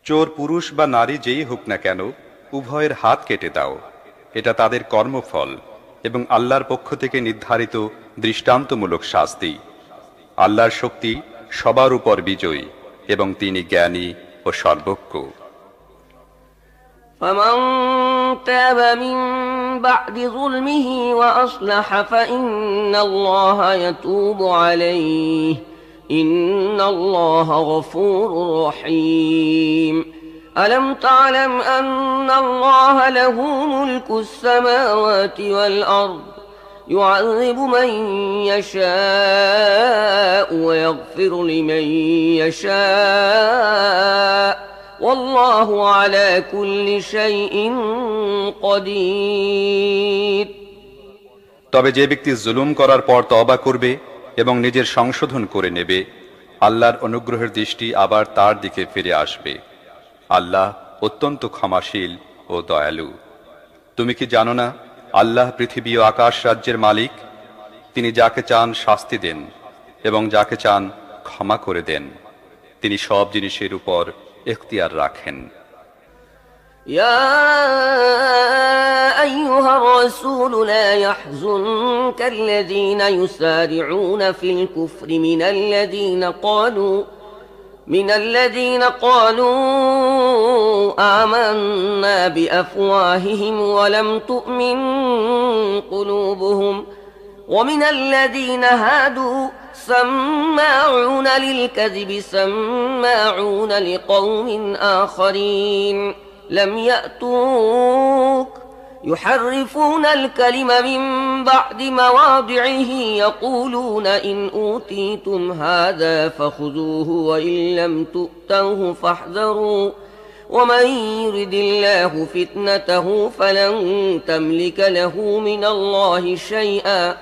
চোর পুরুষ বা নারী যেই হোক না কেন, উভয়ের হাত কেটে দাও। এটা তাদের কর্মফল এবং আল্লাহর পক্ষ থেকে নির্ধারিত দৃষ্টান্তমূলক শাস্তি। আল্লাহর শক্তি সবার উপর বিজয়ী এবং তিনি জ্ঞানী ও সর্বজ্ঞ। فمن تاب من بعد ظلمه وأصلح فإن الله يتوب عليه إن الله غفور رحيم ألم تعلم أن الله له ملك السماوات والأرض يعذب من يشاء ويغفر لمن يشاء والله على كل شيء قدير। তবে যে ব্যক্তি জুলুম করার পর তওবা করবে এবং নিজের সংশোধন করে নেবে, আল্লাহর অনুগ্রহের দৃষ্টি আবার তার দিকে ফিরে আসবে। আল্লাহ অত্যন্ত ক্ষমাশীল ও দয়ালু। তুমি কি জানো না, আল্লাহ পৃথিবী ও আকাশ রাজ্যের মালিক? তিনি যাকে চান শাস্তি দেন এবং যাকে চান ক্ষমা করে দেন। তিনি সব জিনিসের উপর اختیار রাখেন। يا أيها الرسول لا يحزنك الذين يسارعون في الكفر من الذين قالوا آمنا بأفواههم ولم تؤمن قلوبهم ومن الذين هادوا سماعون للكذب سماعون لقوم آخرين لم يأتوك يحرفون الكلم من بعد مواضعه يقولون إن أوتيتم هذا فخذوه وإن لم تؤتوه فاحذروا ومن يرد الله فتنته فلن تملك له من الله شيئا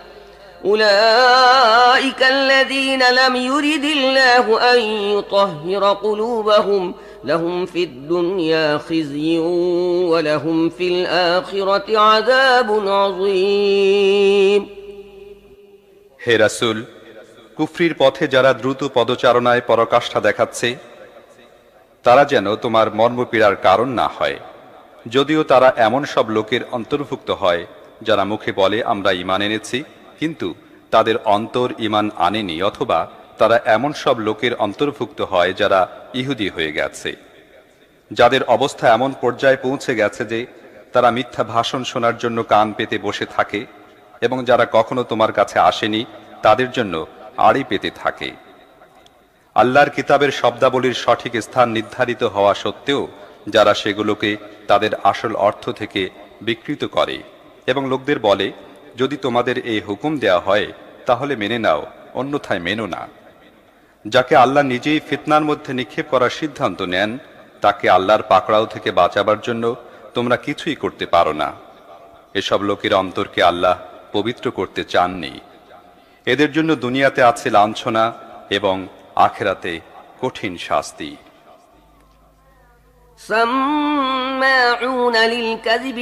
أولئك الذين لم يرد الله أن يطهر قلوبهم لهم في الدنيا خزي ولهم في الآخرة عذاب عظيم। হে রাসূল, কুফরির পথে যারা দ্রুত পদচারণায় পরাকাষ্ঠা দেখাচ্ছে, তারা যেন তোমার মর্মপীড়ার কারণ না হয়। যদিও তারা এমন সব লোকের অন্তর্ভুক্ত হয় যারা মুখে বলে আমরা ঈমান এনেছি, কিন্তু তাদের অন্তর ঈমান আনেনি, অথবা তারা এমন সব লোকের অন্তর্ভুক্ত হয় যারা ইহুদি হয়ে গেছে, যাদের অবস্থা এমন পর্যায়ে পৌঁছে গেছে যে তারা মিথ্যা ভাষণ শোনার জন্য কান পেতে বসে থাকে, এবং যারা কখনো তোমার কাছে আসেনি তাদের জন্য আড়ি পেতে থাকে। আল্লাহর কিতাবের শব্দাবলীর সঠিক স্থান নির্ধারিত হওয়া সত্ত্বেও যারা সেগুলোকে তাদের আসল অর্থ থেকে বিকৃত করে এবং লোকদের বলে, যদি তোমাদের এই হুকুম দেয়া হয় তাহলে মেনে নাও, অন্যথায় মেনো না। যাকে আল্লাহ নিজেই ফিতনার মধ্যে নিক্ষেপ করার সিদ্ধান্ত নেন, তাকে আল্লাহর পাকড়াও থেকে বাঁচাবার জন্য তোমরা কিছুই করতে পারো না। এসব লোকের অন্তরকে আল্লাহ পবিত্র করতে চাননি। এদের জন্য দুনিয়াতে আছে লাঞ্ছনা এবং আখিরাতে কঠিন শাস্তি। سماعون للكذب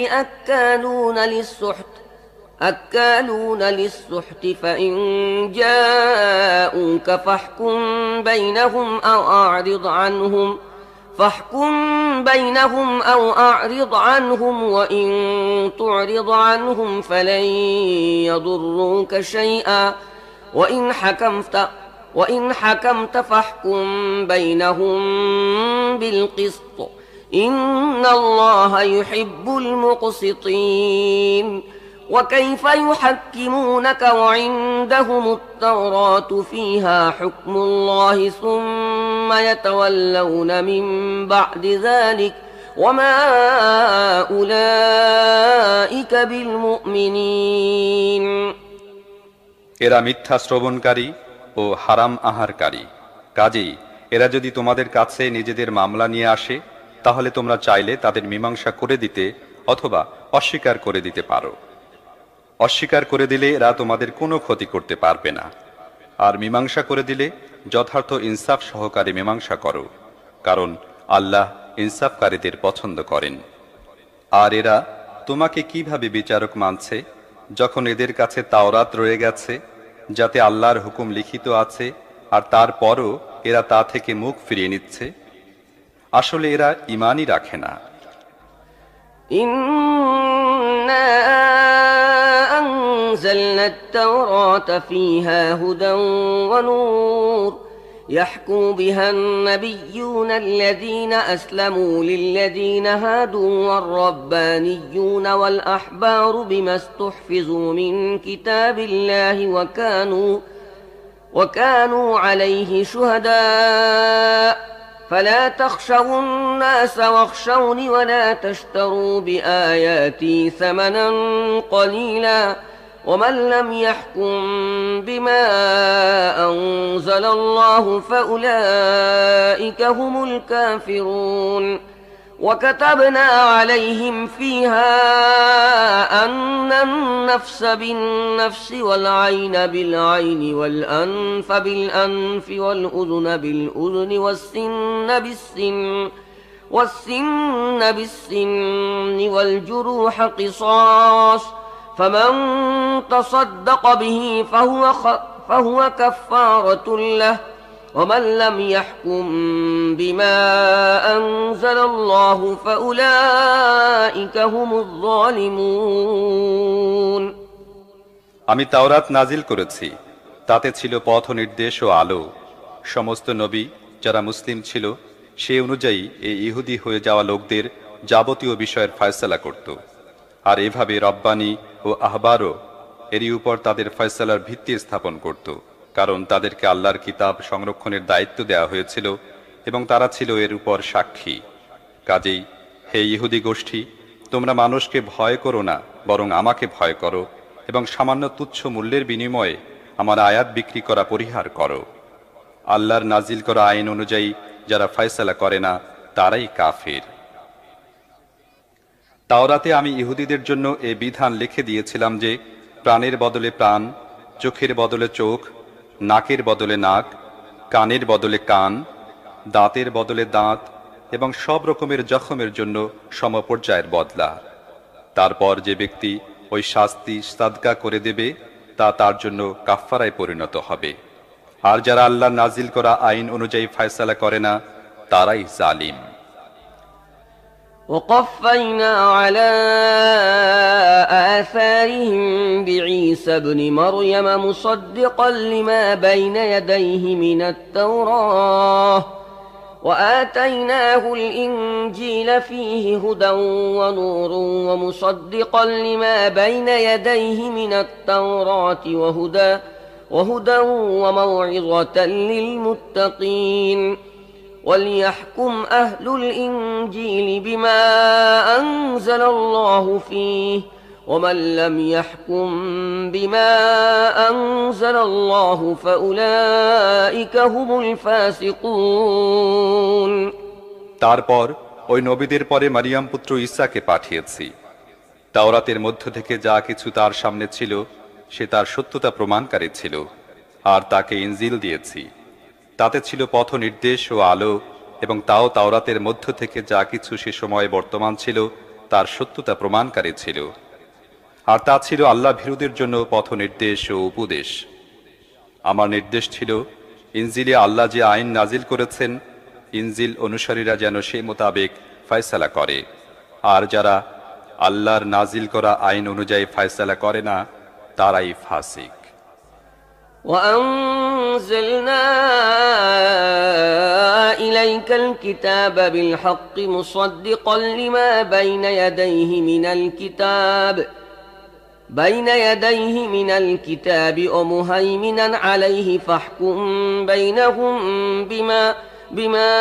أكالون للسحت فإن جاءوك فاحكم بينهم أو أعرض عنهم وإن تعرض عنهم فلن يضروك شيئا وإن حكمت فاحكم بينهم بالقسط إن الله يحب المقسطين وكيف يحكمونك وعندهم التوراة فيها حكم الله ثم يتولون من بعد ذلك وما أولئك بالمؤمنين এরা মিথ্যা শ্রবণকারী ও হারাম আহারকারী। কাজেই এরা যদি তোমাদের কাছে নিজেদের মামলা নিয়ে আসে তাহলে তোমরা চাইলে তাদের মীমাংসা করে দিতে অথবা অস্বীকার করে দিতে পারো। অস্বীকার করে দিলে এরা তোমাদের কোনো ক্ষতি করতে পারবে না, আর মীমাংসা করে দিলে যথার্থ ইনসাফ সহকারে মীমাংসা করো, কারণ আল্লাহ ইনসাফকারীদের পছন্দ করেন। আর এরা তোমাকে কিভাবে বিচারক মানছে যখন এদের কাছে তাওরাত রয়ে গেছে, যাতে আল্লাহর হুকুম লিখিত আছে, আর তারপরও এরা তা থেকে মুখ ফিরিয়ে নিচ্ছে? আসলে এরা ঈমানই রাখে না। إنا أنزلنا التوراة فيها هدى ونور يحكم بها النبيون الذين أسلموا للذين هادوا والربانيون والأحبار بما استحفظوا من كتاب الله وكانوا عليه شهداء فلا تخشوا الناس واخشوني ولا تشتروا بآياتي ثمنا قليلا ومن لم يحكم بما أنزل الله فأولئك هم الكافرون وكتبنا عليهم فيها أن النفس بالنفس والعين بالعين والأنف بالأنف والأذن بالأذن والسن بالسن والجروح قصاص فمن تصدق به فهو كفارة له ومن لم يحكم بما أنزل الله فأولئك هم الظالمون আমি তাওরাত নাজিল করেছি, তাতে ছিল পথ নির্দেশ ও আলো। সমস্ত নবী যারা মুসলিম ছিল সে অনুযায়ী এই ইহুদি হয়ে যাওয়া লোকদের যাবতীয় বিষয়ের ফয়সালা করত, আর এভাবে রব্বানি ও আহবারও এরই উপর তাদের ফয়সালার ভিত্তি স্থাপন করত, কারণ তাদেরকে আল্লাহর কিতাব সংরক্ষণের দায়িত্ব দেওয়া হয়েছিল এবং তারা ছিল এর উপর সাক্ষী। কাজেই হে ইহুদি গোষ্ঠী, তোমরা মানুষকে ভয় করো না, বরং আমাকে ভয় করো এবং সামান্য তুচ্ছ মূল্যের বিনিময়ে আমার আয়াত বিক্রি করা পরিহার করো। আল্লাহর নাজিল করা আইন অনুযায়ী যারা ফয়সালা করে না তারাই কাফির। তাওরাতে আমি ইহুদিদের জন্য এ বিধান লিখে দিয়েছিলাম যে প্রাণের বদলে প্রাণ, চোখের বদলে চোখ, নাকের বদলে নাক, কানের বদলে কান, দাঁতের বদলে দাঁত এবং সব রকমের জখমের জন্য সমপর্যায়ের বদলা। তারপর যে ব্যক্তি ওই শাস্তি সাদকা করে দেবে তা তার জন্য কাফফারায় পরিণত হবে। আর যারা আল্লাহর নাজিল করা আইন অনুযায়ী ফয়সালা করে না তারাই জালিম। وقفينا على آثارهم بعيسى ابن مريم مصدقا لما بين يديه من التوراة وآتيناه الإنجيل فيه هدى ونور ومصدقا لما بين يديه من التوراة وهدى وموعظة للمتقين وليحكم أهل الإنجيل بما أنزل الله فيه ومن لم يحكم بما أنزل الله فأولئك هم الفاسقون তারপর ওই নবীদের পরে মারিয়াম পুত্র ঈসাকে পাঠিয়েছি। তাওরাতের মধ্য থেকে যা কিছু তার সামনে ছিল সে তার সত্যতা প্রমাণকারী ছিল, আর তাকে ইনজিল দিয়েছি। তাতে ছিল পথ নির্দেশ ও আলো, এবং তাও তাওরাতের মধ্য থেকে যা কিছু সে সময়ে বর্তমান ছিল তার সত্যতা প্রমাণকারী ছিল, আর তা ছিল আল্লাহ ভীরুদের জন্য পথ নির্দেশ ও উপদেশ। আমার নির্দেশ ছিল ইনজিলে আল্লাহ যে আইন নাজিল করেছেন, ইনজিল অনুসারীরা যেন সে মোতাবেক ফয়সালা করে, আর যারা আল্লাহর নাজিল করা আইন অনুযায়ী ফয়সালা করে না তারাই ফাসিক। وأنزلنا إليك الكتاب بالحق مصدقا لما بين يديه من الكتاب ومهيمنا عليه فاحكم بينهم بما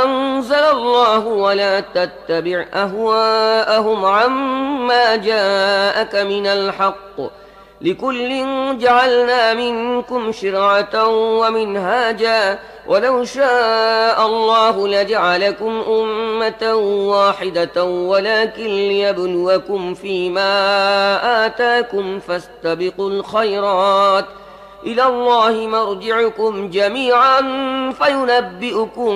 أنزل الله ولا تتبع أهواءهم عما جاءك من الحق لكل جعلنا منكم شرعة ومنهاجا ولو شاء الله لجعلكم أمة واحدة ولكن ليبلوكم فيما آتاكم فاستبقوا الخيرات إلى الله مرجعكم جميعا فينبئكم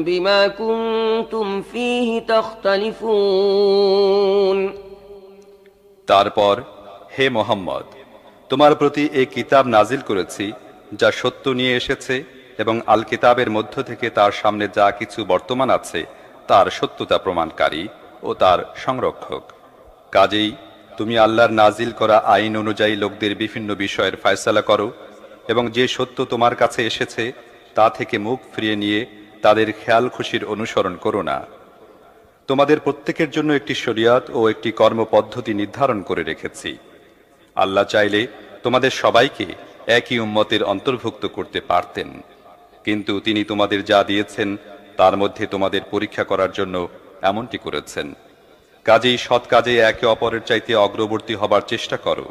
بما كنتم فيه تختلفون তারপর হে মোহাম্মদ, তোমার প্রতি এই কিতাব নাজিল করেছি যা সত্য নিয়ে এসেছে, এবং আল কিতাবের মধ্য থেকে তার সামনে যা কিছু বর্তমান আছে তার সত্যতা প্রমাণকারী ও তার সংরক্ষক। কাজেই তুমি আল্লাহর নাজিল করা আইন অনুযায়ী লোকদের বিভিন্ন বিষয়ের ফয়সালা করো, এবং যে সত্য তোমার কাছে এসেছে তা থেকে মুখ ফিরিয়ে নিয়ে তাদের খেয়াল খুশির অনুসরণ করো না। তোমাদের প্রত্যেকের জন্য একটি শরিয়াত ও একটি কর্মপদ্ধতি নির্ধারণ করে রেখেছি। আল্লাহ চাইলে তোমাদের সবাইকে একই উম্মতের অন্তর্ভুক্ত করতে পারতেন, কিন্তু তিনি তোমাদের যা দিয়েছেন তার মধ্যে তোমাদের পরীক্ষা করার জন্য এমনটি করেছেন। কাজেই সৎ কাজে একে অপরের চাইতে অগ্রবর্তী হবার চেষ্টা করো।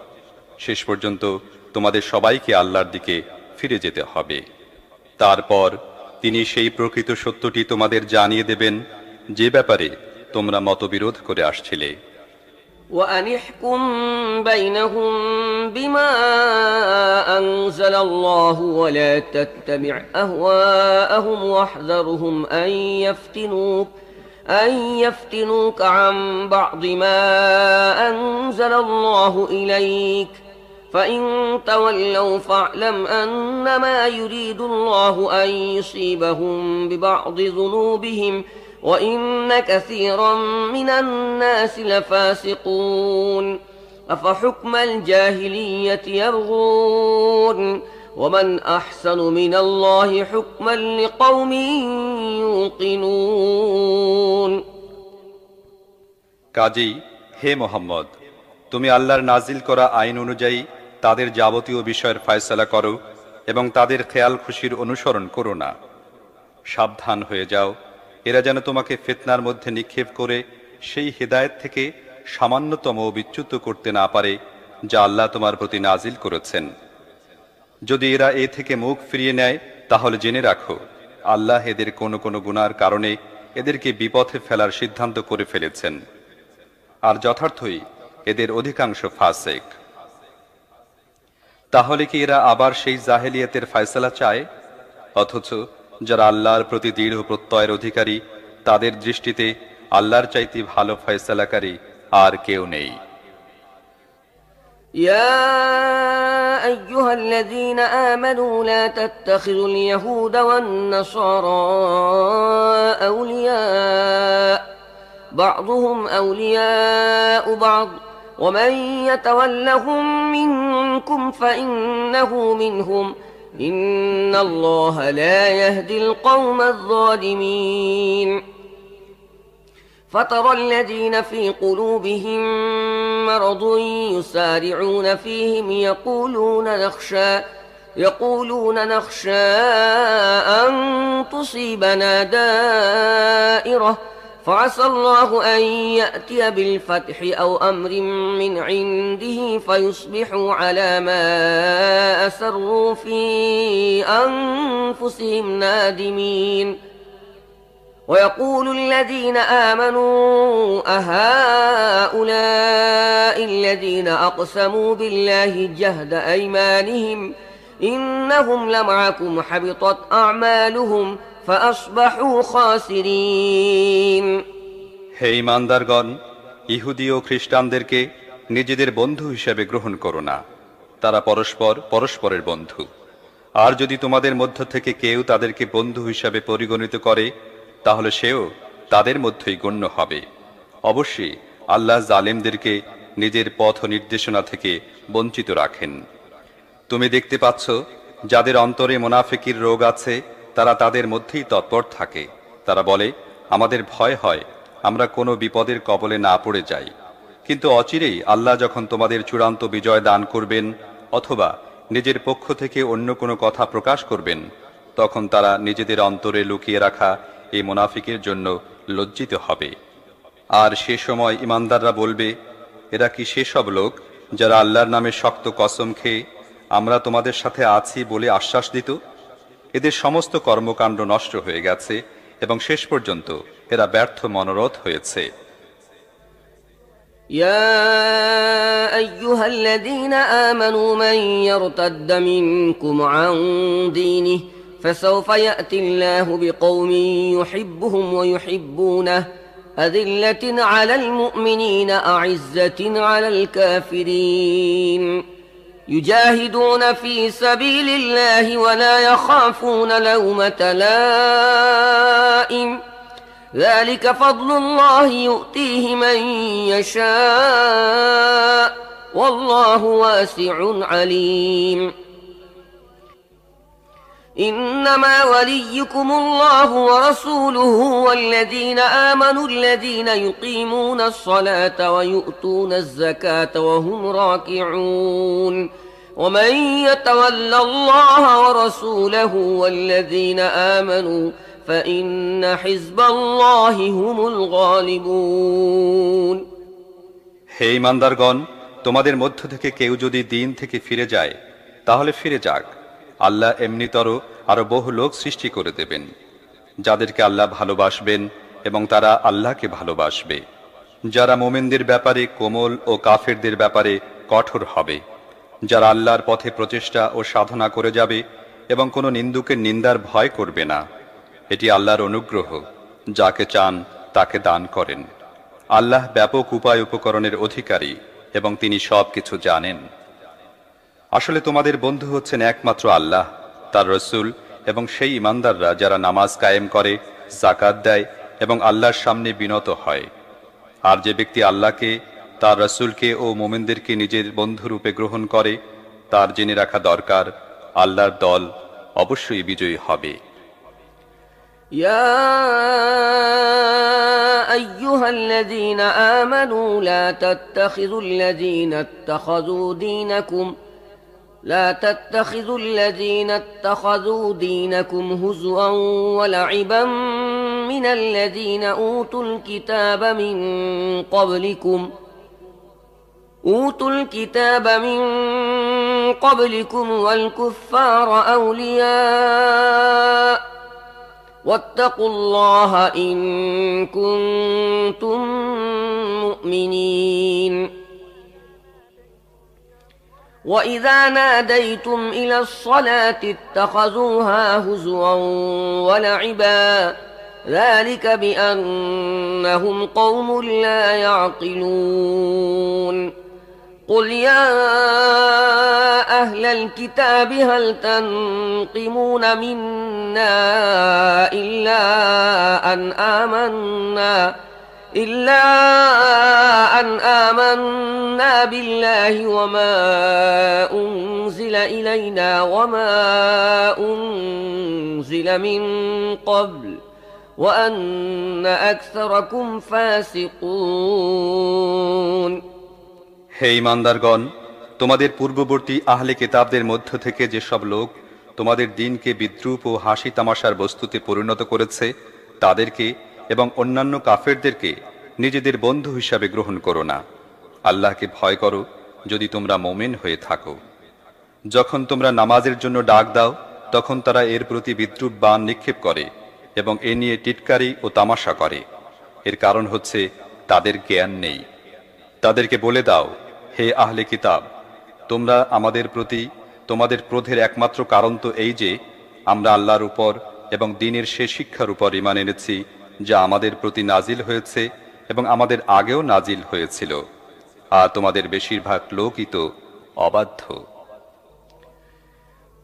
শেষ পর্যন্ত তোমাদের সবাইকে আল্লাহর দিকে ফিরে যেতে হবে। তারপর তিনি সেই প্রকৃত সত্যটি তোমাদের জানিয়ে দেবেন যে ব্যাপারে তোমরা মতবিরোধ করে আসছিলে। وأن احكم بينهم بما أنزل الله ولا تتبع أهواءهم واحذرهم أن يفتنوك عن بعض ما أنزل الله إليك فإن تولوا فاعلم أنما يريد الله أن يصيبهم ببعض ذنوبهم وإن كثيرا من الناس لفاسقون أفحكم الجاهلية يبغون ومن أحسن من الله حكما لقوم يوقنون কাজেই হে মোহাম্মদ, তুমি আল্লাহর নাজিল করা আইন অনুযায়ী তাদের যাবতীয় বিষয়ের ফয়সালা করো এবং তাদের খেয়াল খুশির অনুসরণ করো না। সাবধান হয়ে যাও, এরা যেন তোমাকে ফিতনার মধ্যে নিক্ষেপ করে সেই হিদায়েত থেকে সামান্যতম বিচ্যুত করতে না পারে যা আল্লাহ তোমার প্রতি নাজিল করেছেন। যদি এরা এ থেকে মুখ ফিরিয়ে নেয় তাহলে জেনে রাখো আল্লাহ এদের কোনো কোনো গুনার কারণে এদেরকে বিপথে ফেলার সিদ্ধান্ত করে ফেলেছেন, আর যথার্থই এদের অধিকাংশ ফাসিক। তাহলে কি এরা আবার সেই জাহেলিয়াতের ফয়সালা চায়? অথচ যারা আল্লাহর প্রতি দৃঢ় প্রত্যয়ের অধিকারী তাদের দৃষ্টিতে আল্লাহর চাইতে ভালো ফয়সালাকারী আর কেউ নেই। يا أيها الذين آمنوا لا تتخذوا اليهود والنصارى أولياء بعضهم أولياء بعض ومن يتولهم منكم فإنه منهم إن الله لا يهدي القوم الظالمين فترى الذين في قلوبهم مرض يسارعون فيهم يقولون نخشى أن تصيبنا دائرة فعسى الله أن يأتي بالفتح أو أمر من عنده فيصبحوا على ما أسروا في أنفسهم نادمين ويقول الذين آمنوا أهؤلاء الذين أقسموا بالله جهد أيمانهم إنهم لمعكم حبطت أعمالهم فأصبحوا خاسرين হে ঈমানদারগণ, ইহুদি ও খ্রিস্টানদেরকে নিজেদের বন্ধু হিসেবে গ্রহণ করো না। তারা পরস্পরের বন্ধু। আর যদি তোমাদের মধ্য থেকে কেউ তাদেরকে বন্ধু হিসাবে পরিগণিত করে, তাহলে সেও তাদের মধ্যেই গণ্য হবে। অবশ্যই আল্লাহ জালেমদেরকে নিজের পথ নির্দেশনা থেকে বঞ্চিত রাখেন। তুমি দেখতে পাচ্ছ, যাদের অন্তরে মুনাফিকির রোগ আছে, তারা তাদের মধ্যেই তৎপর থাকে। তারা বলে, আমাদের ভয় হয় আমরা কোনো বিপদের কবলে না পড়ে যাই। কিন্তু অচিরেই আল্লাহ যখন তোমাদের চূড়ান্ত বিজয় দান করবেন অথবা নিজের পক্ষ থেকে অন্য কোনো কথা প্রকাশ করবেন, তখন তারা নিজেদের অন্তরে লুকিয়ে রাখা এই মুনাফিকের জন্য লজ্জিত হবে। আর সে সময় ঈমানদাররা বলবে, এরা কি সেসব লোক যারা আল্লাহর নামে শক্ত কসম খেয়ে আমরা তোমাদের সাথে আছি বলে আশ্বাস দিত? এদের সমস্ত কর্মকাণ্ড নষ্ট হয়ে গেছে এবং শেষ পর্যন্ত এরা ব্যর্থ মনোরথ হয়েছে। يا أيها الذين آمنوا من يرتد منكم عن دينه فسوف يأتي الله بقوم يحبهم ويحبونه أذلة على المؤمنين أعزة على الكافرين يجاهدون في سبيل الله ولا يخافون لومة لائم ذلك فضل الله يؤتيه من يشاء والله واسع عليم إنما وليكم الله ورسوله والذين آمنوا الذين يقيمون الصلاة ويؤتون الزكاة وهم راكعون ومن يتول الله ورسوله والذين آمنوا فإن حزب الله هم الغالبون হে ঈমানদারগণ, তোমাদের মধ্য থেকে কেউ যদি দিন থেকে ফিরে যায়, তাহলে ফিরে যাক। আল্লাহ এমনিতর আরো বহু লোক সৃষ্টি করে দেবেন, যাদেরকে আল্লাহ ভালোবাসবেন এবং তারা আল্লাহকে ভালোবাসবে। যারা মোমেনদের ব্যাপারে কোমল ও কাফেরদের ব্যাপারে কঠোর হবে, যারা আল্লাহর পথে প্রচেষ্টা ও সাধনা করে যাবে এবং কোনো নিন্দুকের নিন্দার ভয় করবে না। এটি আল্লাহর অনুগ্রহ, যাকে চান তাকে দান করেন। আল্লাহ ব্যাপক উপায় উপকরণের অধিকারী এবং তিনি সব কিছু জানেন। আসলে তোমাদের বন্ধু হচ্ছেন একমাত্র আল্লাহ, তার রসুল এবং সেই ঈমানদাররা যারা নামাজ কায়েম করে, যাকাত দেয় এবং আল্লাহর সামনে বিনত হয়। আর যে ব্যক্তি আল্লাহকে, তার রসুলকে ও মোমিনদেরকে নিজের বন্ধুরূপে গ্রহণ করে, তার জেনে রাখা দরকার আল্লাহর দল অবশ্যই বিজয়ী হবে। يا أيها الذين آمنوا لا تتخذوا الذين اتخذوا دينكم هزوا ولعبا من الذين أوتوا الكتاب من قبلكم والكفار أولياء واتقوا الله إن كنتم مؤمنين وإذا ناديتم إلى الصلاة اتخذوها هزوا ولعبا ذلك بأنهم قوم لا يعقلون قل يا أهل الكتاب هل تنقمون منا إلا أن إلا أن آمنا بالله وما أنزل إلينا وما أنزل من قبل وأن أكثركم فاسقون হে ঈমানদারগণ, তোমাদের পূর্ববর্তী আহলে কিতাবদের মধ্য থেকে যেসব লোক তোমাদের দিনকে বিদ্রূপ ও হাসি তামাশার বস্তুতে পরিণত করেছে, তাদেরকে এবং অন্যান্য কাফেরদেরকে নিজেদের বন্ধু হিসাবে গ্রহণ করো না। আল্লাহকে ভয় করো যদি তোমরা মুমিন হয়ে থাকো। যখন তোমরা নামাজের জন্য ডাক দাও, তখন তারা এর প্রতি বিদ্রূপ বাণ নিক্ষেপ করে এবং এ নিয়ে টিটকারি ও তামাশা করে। এর কারণ হচ্ছে তাদের জ্ঞান নেই। তাদেরকে বলে দাও, হে আহলে কিতাব, তোমরা আমাদের প্রতি তোমাদের ক্রোধের একমাত্র কারণ তো এই যে আমরা আল্লাহর উপর এবং দ্বীনের সে শিক্ষার উপর ঈমান এনেছি যা আমাদের প্রতি নাজিল হয়েছে এবং আমাদের আগেও নাজিল হয়েছিল, আর তোমাদের বেশিরভাগ লোকই তো অবাধ্য।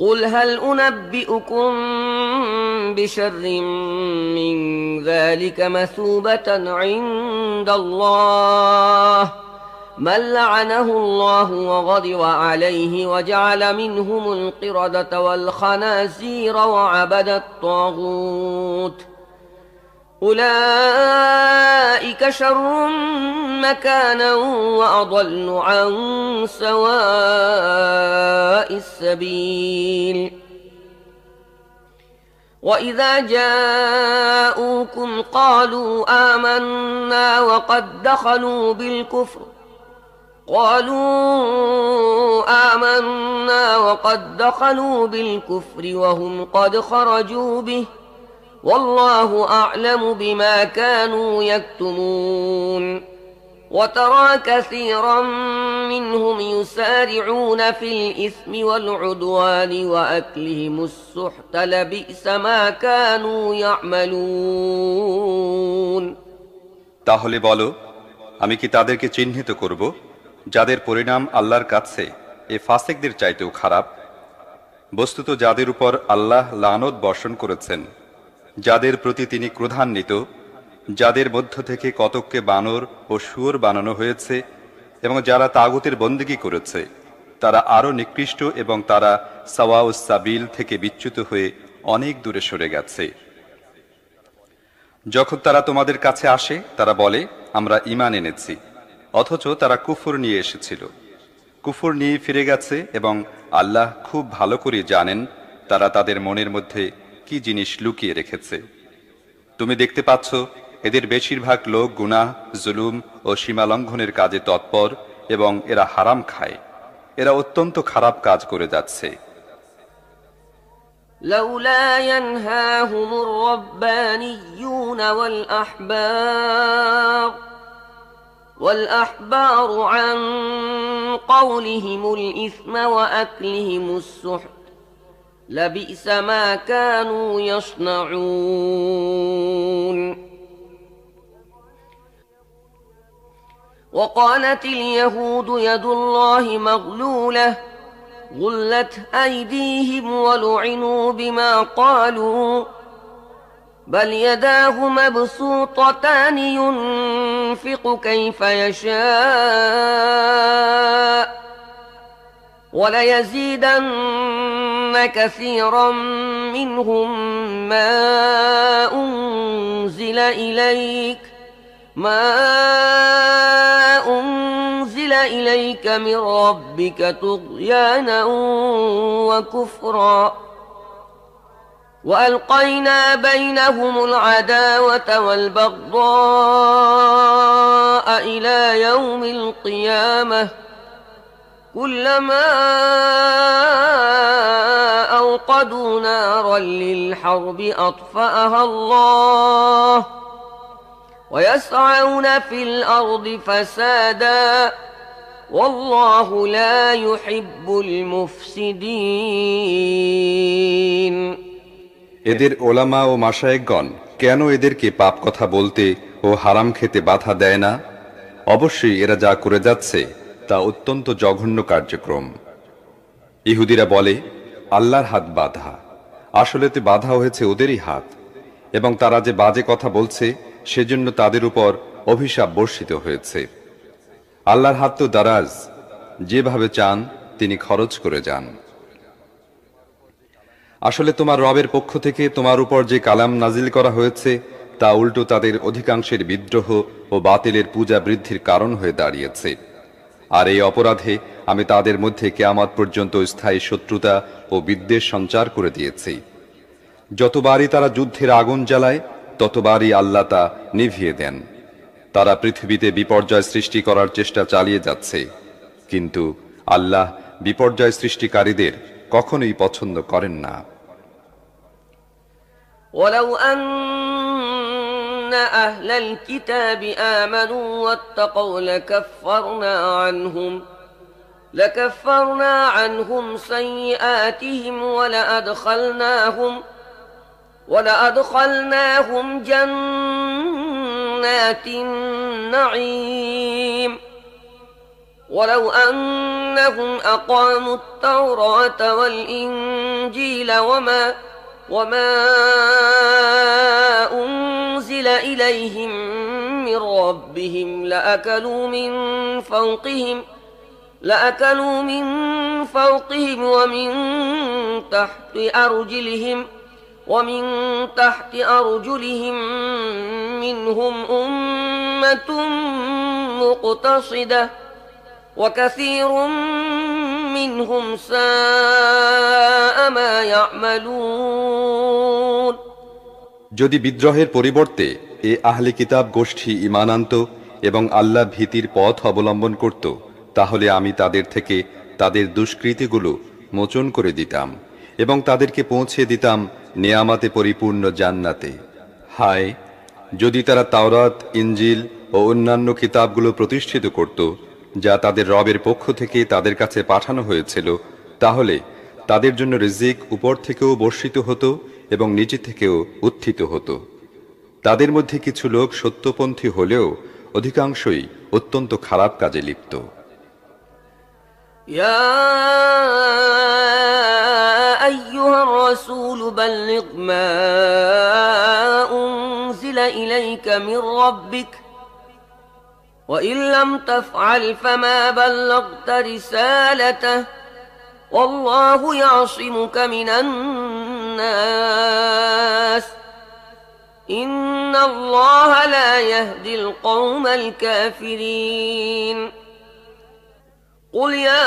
قل هل أنبئكم بشر من ذلك مثوبة عند الله من لعنه الله وغضب عليه وجعل منهم القردة والخنازير وعبد الطاغوت أولئك شر مكانا وأضل عن سواء السبيل وإذا جاءوكم قالوا آمنا وقد دخلوا بالكفر وهم قد خرجوا به والله أعلم بما كانوا يكتمون وترى كثيرا منهم يسارعون في الإثم والعدوان وأكلهم السحت لبئس ما كانوا يعملون তাহলে বলো, আমি কি তাদেরকে চিহ্নিত করব যাদের পরিণাম আল্লাহর কাছে এ ফাসিকদের চাইতেও খারাপ? বস্তুত যাদের উপর আল্লাহ লানত বর্ষণ করেছেন, যাদের প্রতি তিনি ক্রোধান্বিত, যাদের মধ্য থেকে কতককে বানর ও শুয়োর বানানো হয়েছে এবং যারা তাগুতের বন্দেগী করেছে, তারা আরো নিকৃষ্ট এবং তারা সাওয়াউস সাবিল থেকে বিচ্যুত হয়ে অনেক দূরে সরে গেছে। যখন তারা তোমাদের কাছে আসে, তারা বলে আমরা ঈমান এনেছি, অথচ তারা কুফর নিয়ে এসেছিল। কুফর নিয়ে ফিরে গেছে এবং আল্লাহ খুব ভালো করে জানেন তারা তাদের মনের মধ্যে কি জিনিস লুকিয়ে রেখেছে। তুমি দেখতে পাচ্ছ এদের বেশিরভাগ লোক গুনাহ, জুলুম ও সীমালঙ্ঘনের কাজে তৎপর এবং এরা হারাম খায়। এরা অত্যন্ত খারাপ কাজ করে যাচ্ছে। لولا ينهاهم الربانيون والأحبار عن قولهم الإثم وأكلهم السحت لبئس ما كانوا يصنعون وقالت اليهود يد الله مغلولة غلت أيديهم ولعنوا بما قالوا بل يداه مبسوطتان ينفق كيف يشاء وليزيدن كثيرا منهم ما أنزل إليك من ربك طغيانا وكفرا وألقينا بينهم العداوة والبغضاء إلى يوم القيامة كلما أوقدوا نارا للحرب أطفأها الله ويسعون في الأرض فسادا والله لا يحب المفسدين এদের ওলামা ও মাশায়েখগণ কেন এদেরকে পাপ কথা বলতে ও হারাম খেতে বাধা দেয় না? অবশ্যই এরা যা করে যাচ্ছে তা অত্যন্ত জঘন্য কার্যক্রম। ইহুদিরা বলে আল্লাহর হাত বাঁধা, আসলে তো বাধা হয়েছে ওদেরই হাত, এবং তারা যে বাজে কথা বলছে সেজন্য তাদের উপর অভিশাপ বর্ষিত হয়েছে। আল্লাহর হাত তো দারাজ, যেভাবে চান তিনি খরচ করে যান। আসলে তোমার রবের পক্ষ থেকে তোমার উপর যে কালাম নাজিল করা হয়েছে তা উল্টো তাদের অধিকাংশের বিদ্রোহ ও বাতিলের পূজা বৃদ্ধির কারণ হয়ে দাঁড়িয়েছে। আর এই অপরাধে আমি তাদের মধ্যে কিয়ামত পর্যন্ত স্থায়ী শত্রুতা ও বিদ্বেষ সঞ্চার করে দিয়েছি। যতবারই তারা যুদ্ধের আগুন জ্বালায় ততবারই আল্লাহ তা নিভিয়ে দেন। তারা পৃথিবীতে বিপর্যয় সৃষ্টি করার চেষ্টা চালিয়ে যাচ্ছে, কিন্তু আল্লাহ বিপর্যয় সৃষ্টিকারীদের কখনোই পছন্দ করেন না। ولو أن أهل الكتاب آمنوا واتقوا لكفرنا عنهم سيئاتهم ولأدخلناهم جنات النعيم ولو أنهم أقاموا التوراة والإنجيل وما أنزل إليهم من ربهم لأكلوا من فوقهم ومن تحت أرجلهم منهم أمة مقتصدة وكثير منهم ساء ما يعملون। যদি বিদ্রোহের পরিবর্তে এ আহলে কিতাব গোষ্ঠী ঈমান আনত এবং আল্লাহ ভীতির পথ অবলম্বন করত, তাহলে আমি তাদের থেকে তাদের দুষ্কৃতিগুলো মোচন করে দিতাম এবং তাদেরকে পৌঁছে দিতাম নিয়ামতে পরিপূর্ণ জান্নাতে। হায়, যদি তারা তাওরাত, ইনজিল ও অন্যান্য কিতাবগুলো প্রতিষ্ঠিত করত যা তাদের রবের পক্ষ থেকে তাদের কাছে পাঠানো হয়েছিল, তাহলে তাদের জন্য রিজিক উপর থেকেও বর্ষিত হতো এবং নিচে থেকেও উত্থিত হতো। তাদের মধ্যে কিছু লোক সত্যপন্থী হলেও অধিকাংশই অত্যন্ত খারাপ কাজে লিপ্ত। يا أيها الرسول بلغ ما أنزل إليك من ربك وإن لم تفعل فما بلغت رسالته والله يعصمك من الناس إن الله لا يهدي القوم الكافرين قل يا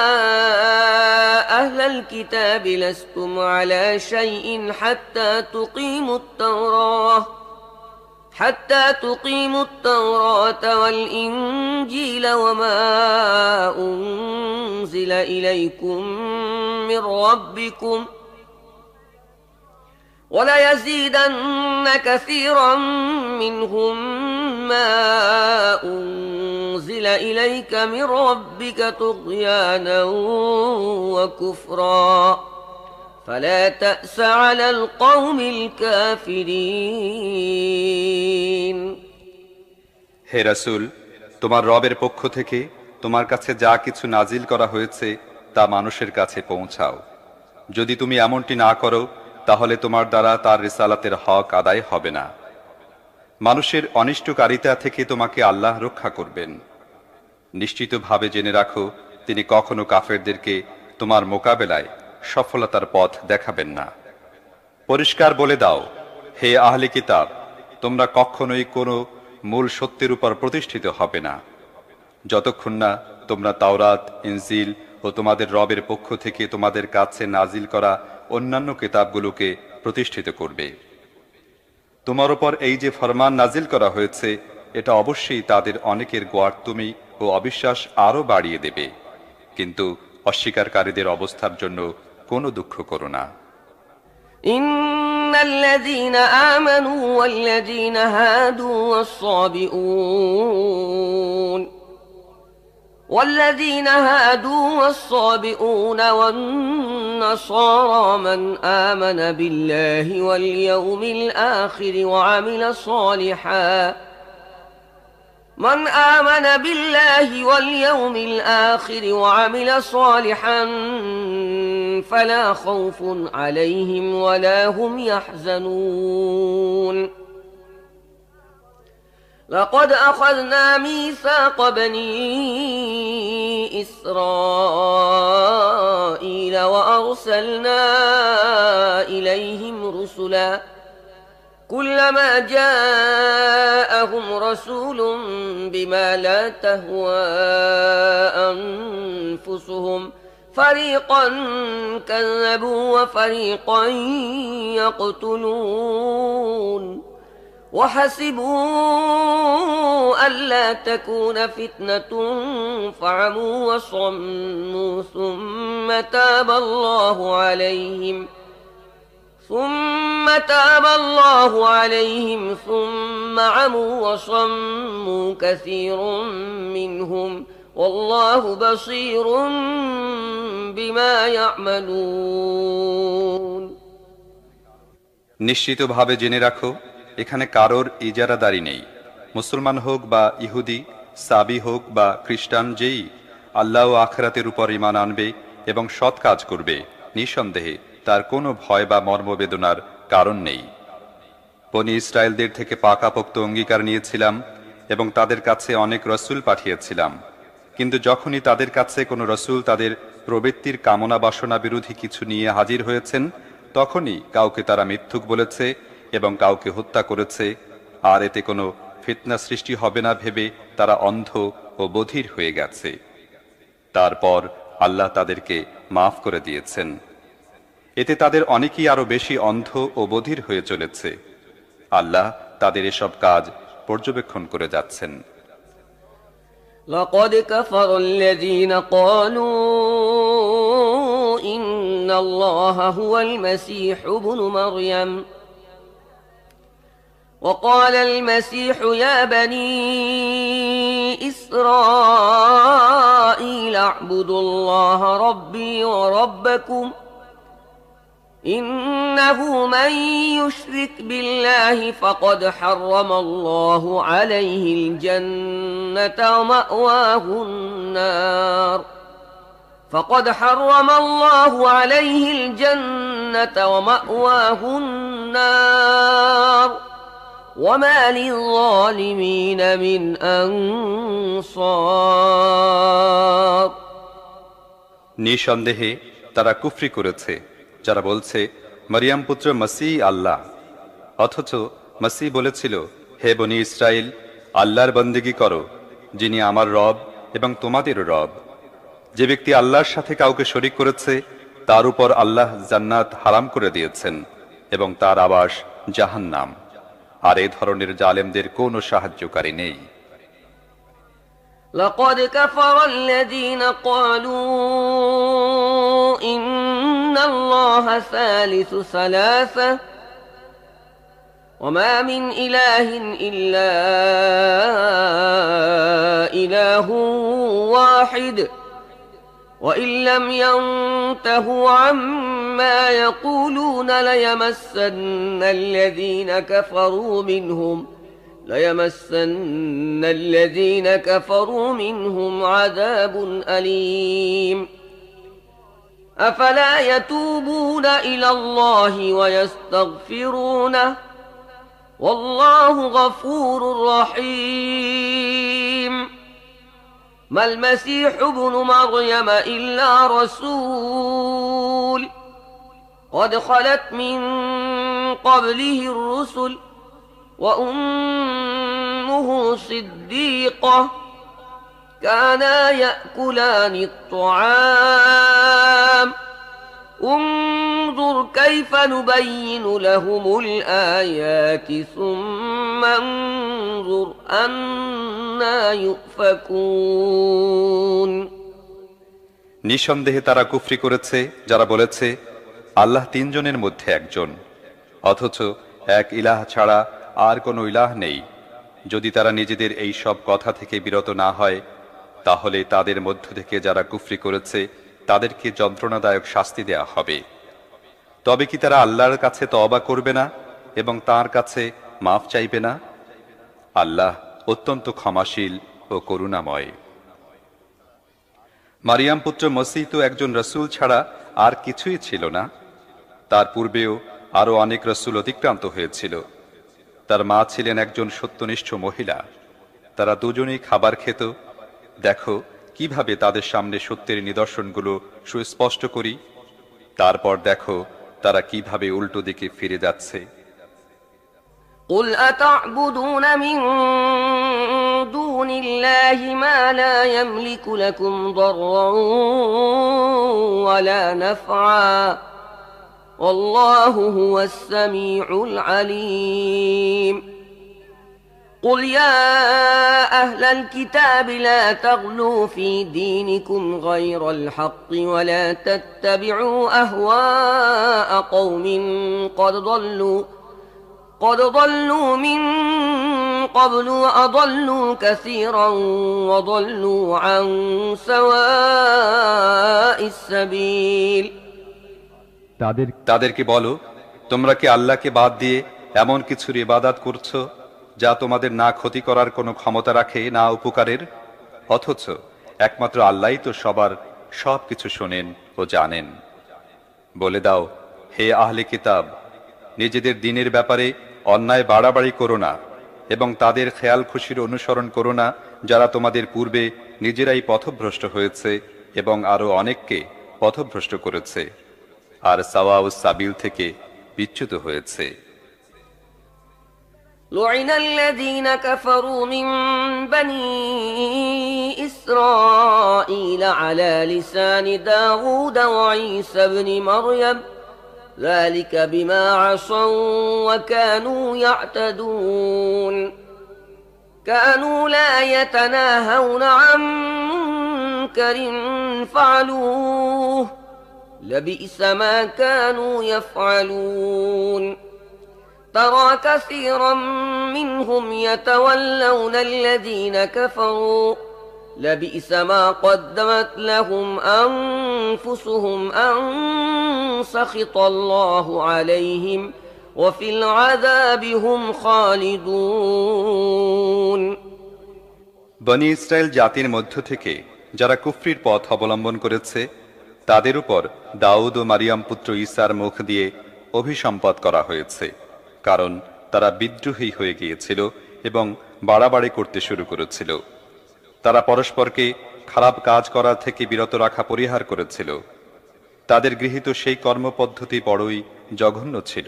أهل الكتاب لستم على شيء حتى تقيموا التوراة والإنجيل وما أنزل إليكم من ربكم وليزيدن كثيرا منهم ما أنزل إليك من ربك طغيانا وكفرا فلا تأس على القوم الكافرين। হে রাসূল, তোমার রবের পক্ষ থেকে তোমার কাছে যা কিছু নাজিল করা হয়েছে তা মানুষের কাছে পৌঁছাও। যদি তুমি এমনটি না করো তাহলে তোমার দ্বারা তার রিসালাতের হক আদায় হবে না। মানুষের অনিষ্টকারিতা থেকে তোমাকে আল্লাহ রক্ষা করবেন। নিশ্চিতভাবে জেনে রাখো, তিনি কখনো কাফেরদেরকে তোমার মোকাবেলায় সফলতার পথ দেখাবেন না। পরিষ্কার বলে দাও, হে আহলে কিতাব, তোমরা কখনোই কোনো মূল সত্যের উপর প্রতিষ্ঠিত হবে না যতক্ষণ না তোমরা তাওরাত, ইনজিল ও তোমাদের রবের পক্ষ থেকে তোমাদের কাছে নাজিল করা অন্যান্য কিতাবগুলোকে প্রতিষ্ঠিত করবে। তোমার উপর এই যে ফরমান নাজিল করা হয়েছে, এটা অবশ্যই তাদের অনেকের গোয়ার্তুমি ও অবিশ্বাস আরো বাড়িয়ে দেবে, কিন্তু অস্বীকারীদের অবস্থার জন্য কোনো দুঃখ করো না। ইন্নাল্লাযীনা আমানু ওয়াল্লাযীনা হাদু والصابئون والنصارى من آمن بالله واليوم الآخر وعمل صالحا فلا خوف عليهم ولا هم يحزنون لقد أخذنا ميثاق بني إسرائيل وأرسلنا إليهم رسلا كلما جاءهم رسول بما لا تهوى أنفسهم فريقا كذبوا وفريقا يقتلون وحسبوا ألا تكون فتنة فعموا وصموا ثم تاب الله عليهم ثم عموا وصموا كثير منهم والله بصير بما يعملون নিশ্চিতভাবে জেনে রাখো, এখানে কারোর ইজারাদারি নেই। মুসলমান হোক বা ইহুদি, সাবি হোক বা খ্রিস্টান, যেই আল্লাহ ও আখিরাতের উপর ঈমান আনবে এবং সৎ কাজ করবে, নিঃসন্দেহে তার কোনো ভয় বা মর্মবেদনার কারণ নেই। বনী ইসরায়েলদের থেকে পাকাপোক্ত অঙ্গীকার নিয়েছিলাম এবং তাদের কাছে অনেক রসুল পাঠিয়েছিলাম, কিন্তু যখনই তাদের কাছে কোনো রসুল তাদের প্রবৃত্তির কামনা বাসনা বিরোধী কিছু নিয়ে হাজির হয়েছেন, তখনই কাউকে তারা মিথ্যুক বলেছে এবং কাউকে হত্যা করেছে, আর এতে কোনো ফিতনা সৃষ্টি হবে না ভেবে তারা অন্ধ ও বধির হয়ে গেছে। তারপর আল্লাহ তাদেরকে মাফ করে দিয়েছেন। এতে তাদের অনেকেই আরো বেশি অন্ধ ও বধির হয়ে চলেছে। আল্লাহ তাদের এসব কাজ পর্যবেক্ষণ করে যাচ্ছেন। لقد كفر الذين قالوا إن الله هو المسيح ابن مريم وقال المسيح يا بني إسرائيل اعبدوا الله ربي وربكم إنه من يشرك بالله فقد حرم الله عليه الجنة ومأواه النار وما للظالمين من أنصار নিঃসন্দেহে তারা কুফরি করেছে যারা বলছে মরিয়ম পুত্র মসিহ আল্লাহ, অথচ মসিহ বলেছিল, হে বনী ইসরাইল, আল্লাহর বন্দেগী করো, যিনি আমার রব এবং তোমাদেরও রব। যে ব্যক্তি আল্লাহর সাথে কাউকে শরীক করেছে তার উপর আল্লাহ জান্নাত হারাম করে দিয়েছেন এবং তার আবাস জাহান্নাম, আর এ ধরনের জালেমদের কোনো সাহায্যকারী নেই। لقد كفر الذين قالوا إن الله ثالث ثلاثة وما من إله إلا إله واحد وإن لم ينتهوا عما يقولون ليمسن الذين كفروا منهم عذاب أليم أفلا يتوبون إلى الله ويستغفرونه والله غفور رحيم ما المسيح ابن مريم إلا رسول قد خلت من قبله الرسل وأمه صديقة كانا يأكلان الطعام انظر كيف نبين لهم الآيات ثم انظر أنا يؤفكون নিঃসন্দেহে তারা কুফরি করেছে যারা বলেছে আল্লাহ তিনজনের মধ্যে একজন, অথচ এক ইলাহ ছাড়া আর কোনো ইলাহ নেই। যদি তারা নিজেদের এই সব কথা থেকে বিরত না হয়, তাহলে তাদের মধ্য থেকে যারা কুফরি করেছে তাদেরকে যন্ত্রণাদায়ক শাস্তি দেয়া হবে। তবে কি তারা আল্লাহর কাছে তওবা করবে না এবং তার কাছে মাফ চাইবে না? আল্লাহ অত্যন্ত ক্ষমাশীল ও করুণাময়। মারিয়াম পুত্র মসিহ তো একজন রসুল ছাড়া আর কিছুই ছিল না। তার পূর্বেও আরো অনেক রসুল অতিক্রান্ত হয়েছিল। তার মা ছিলেন একজন সত্যনিষ্ঠ মহিলা। তারা দুজনেই খাবার খেত। দেখো কিভাবে তাদের সামনে সত্যের নিদর্শনগুলো সুস্পষ্ট করি, তারপর দেখো তারা কিভাবে উল্টো দিকে ফিরে যাচ্ছে। قل أتعبدون من دون الله ما لا يملك لكم ضرا ولا نفعا والله هو السميع العليم قل يا أهل الكتاب لا تغلوا في دينكم غير الحق ولا تتبعوا أهواء قوم قد ضلوا من قبل وأضلوا كثيرا وضلوا عن سواء السبيل তাদেরকে বলো, তোমরা কি আল্লাহকে বাদ দিয়ে এমন কিছুর ইবাদত করছো যা তোমাদের না ক্ষতি করার কোনো ক্ষমতা রাখে না উপকারের, অথচ একমাত্র আল্লাহই তো সবার সবকিছু শোনেন ও জানেন। বলে দাও, হে আহলে কিতাব, নিজেদের দ্বীনের ব্যাপারে অন্যায় বাড়াবাড়ি করো না এবং তাদের খেয়াল খুশির অনুসরণ করো না যারা তোমাদের পূর্বে নিজেরাই পথভ্রষ্ট হয়েছে এবং আরো অনেককে পথভ্রষ্ট করেছে আর সাওয়াউস সাবিল থেকে বিচ্যুত হয়েছে। لعن الذين كفروا من بني إسرائيل على لسان داود وعيسى بن مريم ذلك بما عصوا وكانوا يعتدون كانوا لا يتناهون عن منكر فعلوه لبئس ما كانوا يفعلون ترى كثيرا منهم يتولون الذين كفروا لبئس ما قدمت لهم أنفسهم أن سخط الله عليهم وفي العذاب هم خالدون বনি ইসরায়েল জাতির মধ্য থেকে যারা কুফরির পথ অবলম্বন করেছে তাদের উপর দাউদ ও মারিয়াম পুত্র ঈসার মুখ দিয়ে অভিসম্পাত করা হয়েছে, কারণ তারা বিদ্রোহী হয়ে গিয়েছিল এবং বাড়াবাড়ি করতে শুরু করেছিল। তারা পরস্পরকে খারাপ কাজ করা থেকে বিরত রাখা পরিহার করেছিল। তাদের গৃহীত সেই কর্মপদ্ধতি বড়ই জঘন্য ছিল।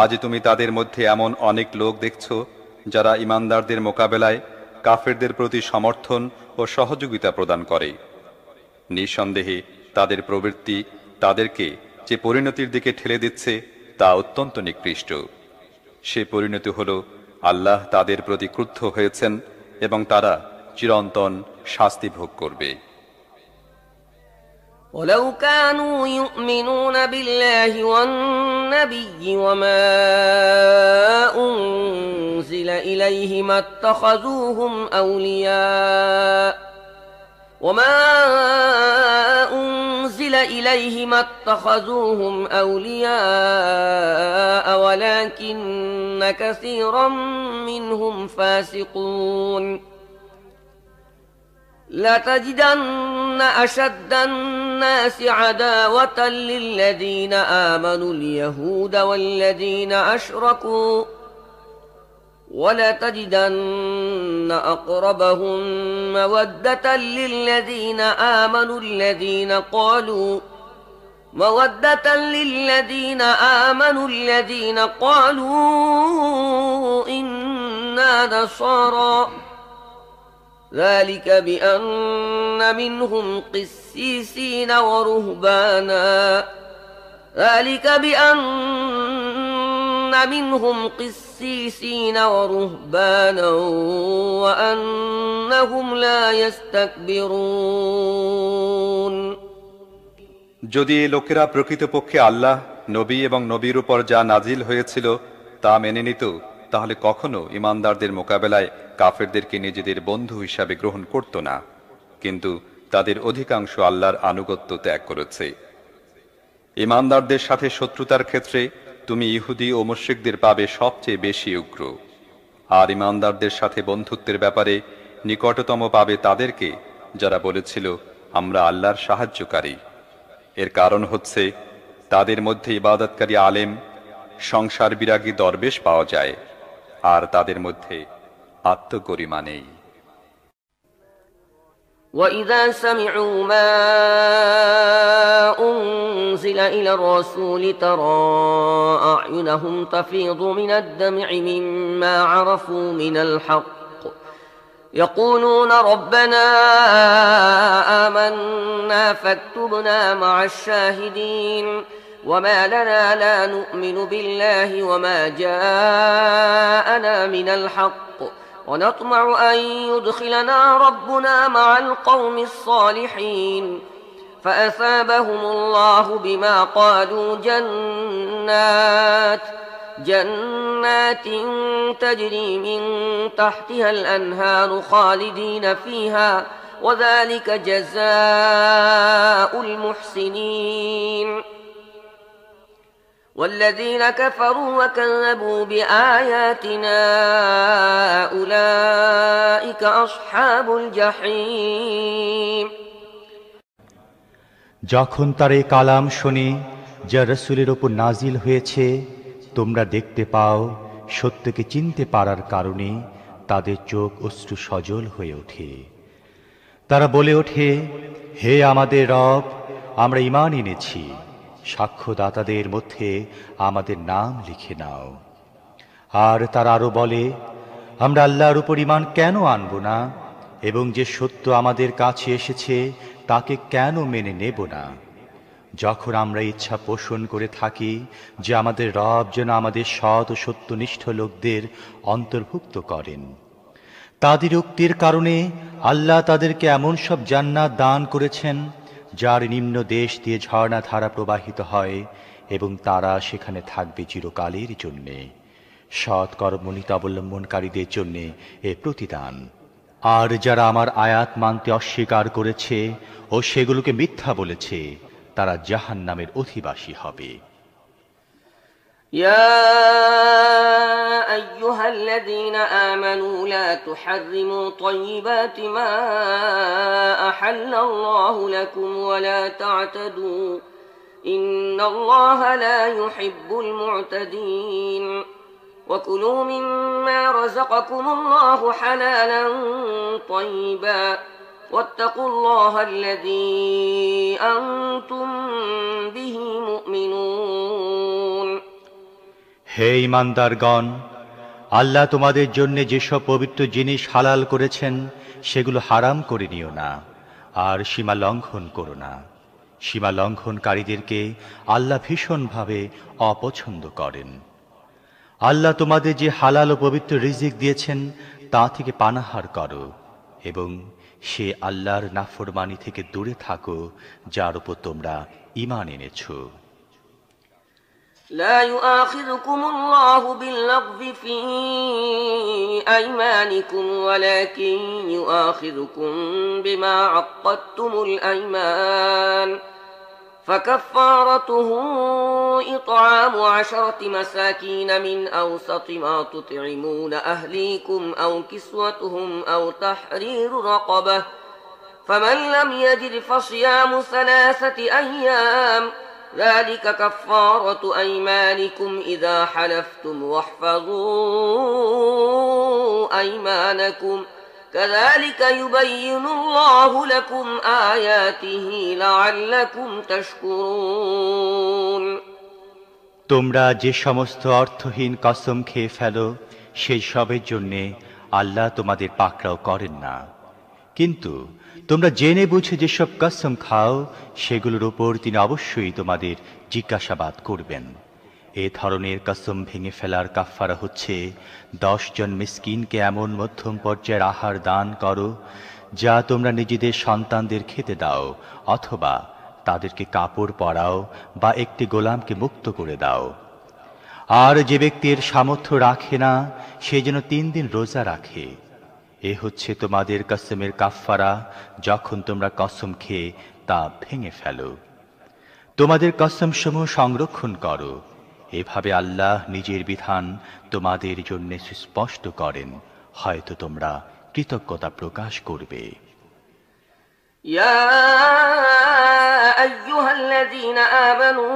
আজ তুমি তাদের মধ্যে এমন অনেক লোক দেখছ যারা ইমানদারদের মোকাবেলায় কাফেরদের প্রতি সমর্থন ও সহযোগিতা প্রদান করে। নিঃসন্দেহে তাদের প্রবৃত্তি তাদেরকে যে পরিণতির দিকে ঠেলে দিচ্ছে তা অত্যন্ত নিকৃষ্ট। সে পরিণতি হল আল্লাহ তাদের প্রতি ক্রুদ্ধ হয়েছেন এবং তারা চিরন্তন শাস্তি ভোগ করবে। ولو كانوا يؤمنون بالله والنبي وما أنزل إليه ما اتخذوهم أولياء ولكن كثيرا منهم فاسقون لتجدن أشد الناس عداوة للذين آمنوا اليهود والذين أشركوا ولتجدن أقربهم مودة للذين آمنوا الذين قالوا إنا نصارى ذلك بأن منهم قسيسين ورهبانا وأنهم لا يستكبرون যদি এই লোকেরা প্রকৃতপক্ষে আল্লাহ, নবী এবং নবীর উপর যা নাজিল হয়েছিল তা মেনে নিত, তাহলে কখনো ইমানদারদের মোকাবেলায় কাফেরদেরকে নিজেদের বন্ধু হিসাবে গ্রহণ করত না। কিন্তু তাদের অধিকাংশ আল্লাহর আনুগত্য ত্যাগ করেছে। ইমানদারদের সাথে শত্রুতার ক্ষেত্রে তুমি ইহুদি ও মুশরিকদের পাবে সবচেয়ে বেশি উগ্র, আর ইমানদারদের সাথে বন্ধুত্বের ব্যাপারে নিকটতম পাবে তাদেরকে যারা বলেছিল আমরা আল্লাহর সাহায্যকারী। এর কারণ হচ্ছে তাদের মধ্যে ইবাদতকারী আলেম, সংসার বিরাগী দরবেশ পাওয়া যায়, আর তাদের মধ্যে আত্মগরিমা নেই। وَإِذَا سَمِعُوا مَا أُنزِلَ إِلَى الرَّسُولِ تَرَى أَعْيُنَهُمْ تَفِيضُ مِنَ الدَّمْعِ مِمَّا عَرَفُوا مِنَ الْحَقِّ يَقُولُونَ رَبَّنَا آمَنَّا فَاكْتُبْنَا مَعَ الشَّاهِدِينَ وَمَا لَنَا لَا نُؤْمِنُ بِاللَّهِ وَمَا جَاءَنَا مِنَ الْحَقِّ ونطمع أن يدخلنا ربنا مع القوم الصالحين فأثابهم الله بما قالوا جنات تجري من تحتها الأنهار خالدين فيها وذلك جزاء المحسنين والذين كفروا وكذبوا بآياتنا أولئك أصحاب الجحيم যখন তার এই কালাম শুনে যা রাসূলের উপর নাজিল হয়েছে তোমরা দেখতে পাও সত্যকে চিনতে পারার কারণে তাদের চোখ অশ্রু সজল হয়ে ওঠে। তারা বলে ওঠে, হে আমাদের রব, আমরা ঈমান এনেছি, সাক্ষ্যদাতাদের মধ্যে আমাদের নাম লিখে নাও। আর তারা আরো বলে, আমরা আল্লাহর উপর ঈমান কেন আনব না এবং যে সত্য আমাদের কাছে এসেছে তাকে কেন মেনে নেব না। যখন আমরা ইচ্ছা পোষণ করে থাকি যে আমাদের রব যেন আমাদের সৎ ও সত্যনিষ্ঠ লোকদের অন্তর্ভুক্ত করেন, তাদের উক্তির কারণে আল্লাহ তাদেরকে এমন সব জান্নাত দান করেছেন যার নিম্ন দেশ দিয়ে ঝর্ণা ধারা প্রবাহিত হয় এবং তারা সেখানে থাকবে চিরকালের জন্যে। সৎ কর্মনীতি অবলম্বনকারীদের জন্যে এ প্রতিদান। আর যারা আমার আয়াত মানতে অস্বীকার করেছে ও সেগুলোকে মিথ্যা বলেছে তারা জাহান্নামের অধিবাসী হবে। يا أيها الذين آمنوا لا تحرموا طيبات ما أحل الله لكم ولا تعتدوا إن الله لا يحب المعتدين وكلوا مما رزقكم الله حلالا طيبا واتقوا الله الذي أنتم به مؤمنون হে ঈমানদারগণ, আল্লাহ তোমাদের জন্য যেসব পবিত্র জিনিস হালাল করেছেন সেগুলো হারাম করে নিও না, আর সীমা লঙ্ঘন করো না। সীমা লঙ্ঘনকারীদেরকে আল্লাহ ভীষণভাবে অপছন্দ করেন। আল্লাহ তোমাদের যে হালাল ও পবিত্র রিজিক দিয়েছেন তা থেকে পানাহার করো এবং সে আল্লাহর নাফরমানি থেকে দূরে থাকো যার উপর তোমরা ঈমান এনেছো। لا يؤاخذكم الله باللغو في أيمانكم ولكن يؤاخذكم بما عقدتم الأيمان فكفارته إطعام 10 مساكين من أوسط ما تطعمون أهليكم أو كسوتهم أو تحرير رقبة فمن لم يجد فصيام 3 أيام ذلك كفارة أيمانكم إذا حلفتم واحفظوا أيمانكم كذلك يبين الله لكم آياته لعلكم تشكرون তোমরা যে সমস্ত অর্থহীন কসম খেয়ে ফেলো সেই সবের জন্যে আল্লাহ তোমাদের পাকড়াও করেন না, কিন্তু তোমরা জেনে বুঝে যেসব কসম খাও সেগুলোর উপর তিনি অবশ্যই তোমাদের জিজ্ঞাসাবাদ করবেন। এ ধরনের কসম ভেঙে ফেলার কাফফারা হচ্ছে 10 জন মিসকিনকে এমন মধ্যম পর্যায়ের আহার দান করো যা তোমরা নিজেদের সন্তানদের খেতে দাও, অথবা তাদেরকে কাপড় পরাও বা একটি গোলামকে মুক্ত করে দাও। আর যে ব্যক্তির সামর্থ্য রাখে না সে যেন 3 দিন রোজা রাখে। এ হচ্ছে তোমাদের কসমের কাফফারা যখন তোমরা কসম খেয়ে তা ভেঙে ফেলো। তোমাদের কসমসমূহ সংরক্ষণ করো, এভাবে আল্লাহ নিজের বিধান তোমাদের জন্য সুস্পষ্ট করেন, হয়তো তোমরা কৃতজ্ঞতা প্রকাশ করবে। يا أيها الذين آمنوا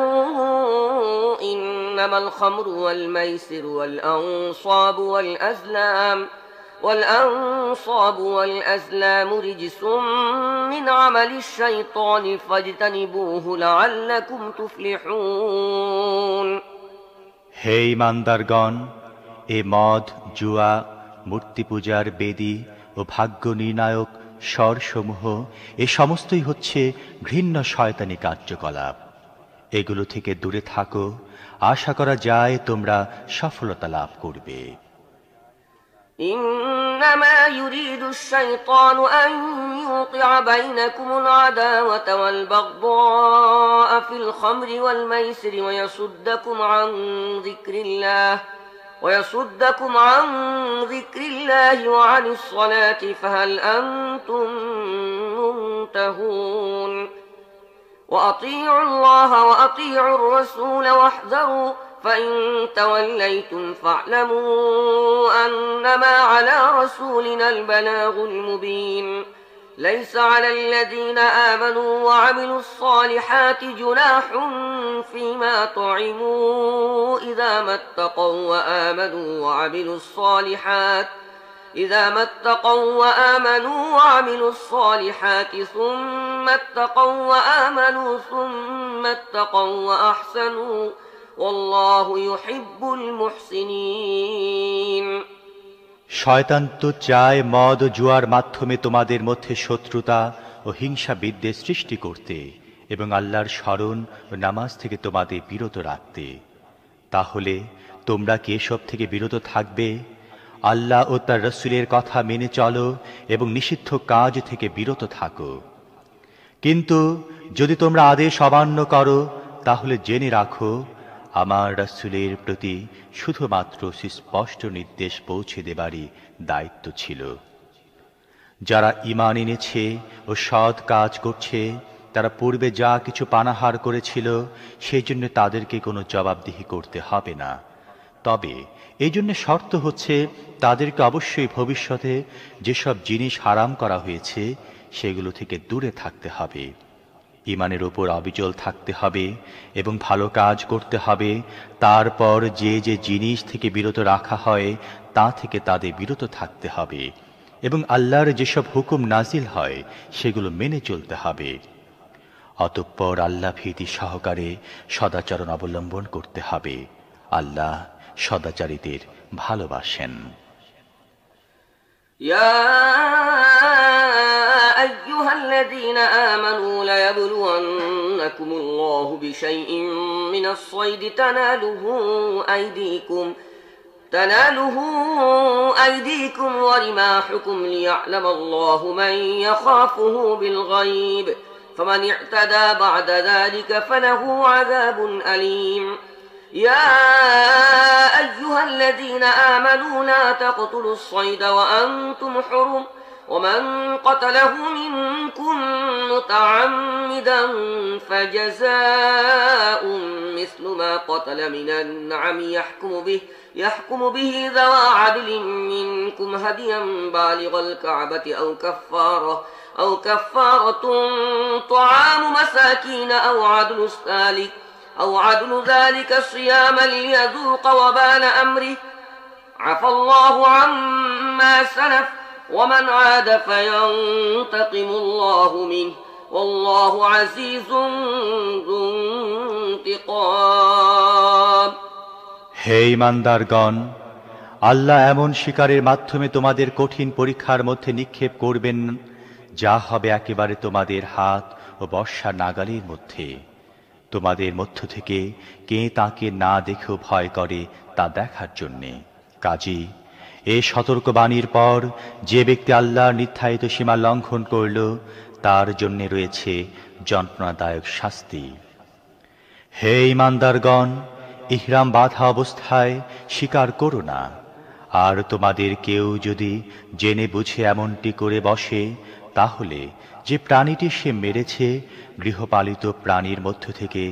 إنما الخمر والميسر والأنصاب والأزلام والأنصاب والأزلام رجس من عمل الشيطان فاجتنبوه لعلكم تفلحون হে ঈমানদারগণ, এ মদ, জুয়া, মূর্তি পূজার বেদী ও ভাগ্য নির্ণায়ক স্বরসমূহ এ সমস্তই হচ্ছে ঘৃণ্য শয়তানি কার্যকলাপ। এগুলো থেকে দূরে থাকো, আশা করা যায় তোমরা সফলতা লাভ করবে। إنما يريد الشيطان أن يوقع بينكم العداوة والبغضاء في الخمر والميسر ويصدكم عن ذكر الله وعن الصلاة فهل أنتم منتهون وأطيعوا الله وأطيعوا الرسول واحذروا فإن توليتم فاعلموا أنما على رسولنا البلاغ المبين ليس على الذين آمنوا وعملوا الصالحات جناح فيما طعموا إذا ما اتقوا وآمنوا الصالحات ثم اتقوا وأحسنوا والله يحب المحسنين শয়তান তো চায় মদ ও জুয়ার মাধ্যমে তোমাদের মধ্যে শত্রুতা ও হিংসা বিদ্বেষ সৃষ্টি করতে এবং আল্লাহর স্মরণ ও নামাজ থেকে তোমাদের বিরত রাখতে। তাহলে তোমরা কি এসব থেকে বিরত থাকবে? আল্লাহ ও তার রাসূলের কথা মেনে চলো এবং নিষিদ্ধ কাজ থেকে বিরত থাকো। কিন্তু যদি তোমরা আদেশ অমান্য করো তাহলে জেনে রাখো, আমার রাসূলের প্রতি শুধুমাত্র সুস্পষ্ট নির্দেশ পৌঁছে দেবারই দায়িত্ব ছিল। যারা ঈমান এনেছে ও সৎ কাজ করছে তারা পূর্বে যা কিছু পানাহার করেছিল সেই জন্য তাদেরকে কোনো জবাবদিহি করতে হবে না। তবে এই জন্য শর্ত হচ্ছে তাদেরকে অবশ্যই ভবিষ্যতে যেসব জিনিস হারাম করা হয়েছে সেগুলো থেকে দূরে থাকতে হবে, ঈমানের উপর অবিচল থাকতে হবে এবং ভালো কাজ করতে হবে। তারপর যে যে জিনিস থেকে বিরত রাখা হয় তা থেকে তাদের বিরত থাকতে হবে এবং আল্লাহর যেসব হুকুম নাজিল হয় সেগুলো মেনে চলতে হবে। অতঃপর আল্লাহ ভীতি সহকারে সদাচরণ অবলম্বন করতে হবে। আল্লাহ সদাচারীদের ভালোবাসেন। أيها الذين آمنوا ليبلونكم الله بشيء من الصيد تناله أيديكم ورماحكم ليعلم الله من يخافه بالغيب فمن اعتدى بعد ذلك فله عذاب أليم يا أيها الذين آمنوا لا تقتلوا الصيد وأنتم حرم ومن قتله منكم متعمدا فجزاء مثل ما قتل من النعم يحكم به ذوى عدل منكم هديا بالغ الكعبة أو كفارة طعام مساكين أو عدل ذلك صياما ليذوق وبال أمره عفى الله عما سلف ومن عاد فينتقم الله منه والله عزيز ذو انتقام হে ঈমানদারগণ, আল্লাহ এমন শিকারের মাধ্যমে তোমাদের কঠিন পরীক্ষার মধ্যে নিক্ষেপ করবেন যা হবে একেবারে তোমাদের হাত ও বর্ষা নাগালের মধ্যে। তোমাদের মধ্য থেকে কে তাকে না দেখেও ভয় করে তা দেখার জন্যে। কাজী এ সতর্কবাণীর পর যে ব্যক্তি আল্লাহর নির্ধারিত সীমা লঙ্ঘন করল তার জন্য রয়েছে যন্ত্রণাদায়ক শাস্তি। হে ঈমানদারগণ, ইহরাম বাঁধা অবস্থায় শিকার করো না। আর তোমাদের কেউ যদি জেনে বুঝে এমনটি করে বসে তাহলে যে প্রাণীটি সে মেরেছে গৃহপালিত প্রাণীর মধ্য থেকে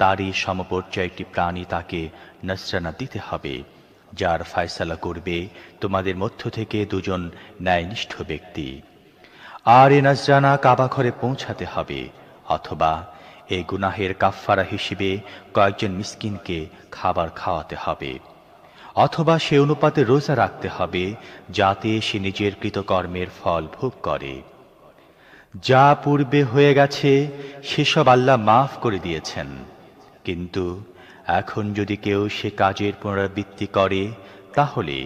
তারই সমপর্যায় একটি প্রাণী তাকে নসরানা দিতে হবে, যার ফয়সালা করবে তোমাদের মধ্য থেকে দুজন ন্যায়নিষ্ঠ ব্যক্তি। আর এ নজরানা কাবা ঘরে পৌঁছাতে হবে, অথবা এই গুনাহের কাফফারা হিসেবে কয়েকজন মিসকিনকে খাবার খাওয়াতে হবে, অথবা সে অনুপাতে রোজা রাখতে হবে যাতে সে নিজের কৃতকর্মের ফল ভোগ করে। যা পূর্বে হয়ে গেছে সেসব আল্লাহ মাফ করে দিয়েছেন, কিন্তু এখন যদি কেউ সে কাজের পুনরাবৃত্তি করে তাহলে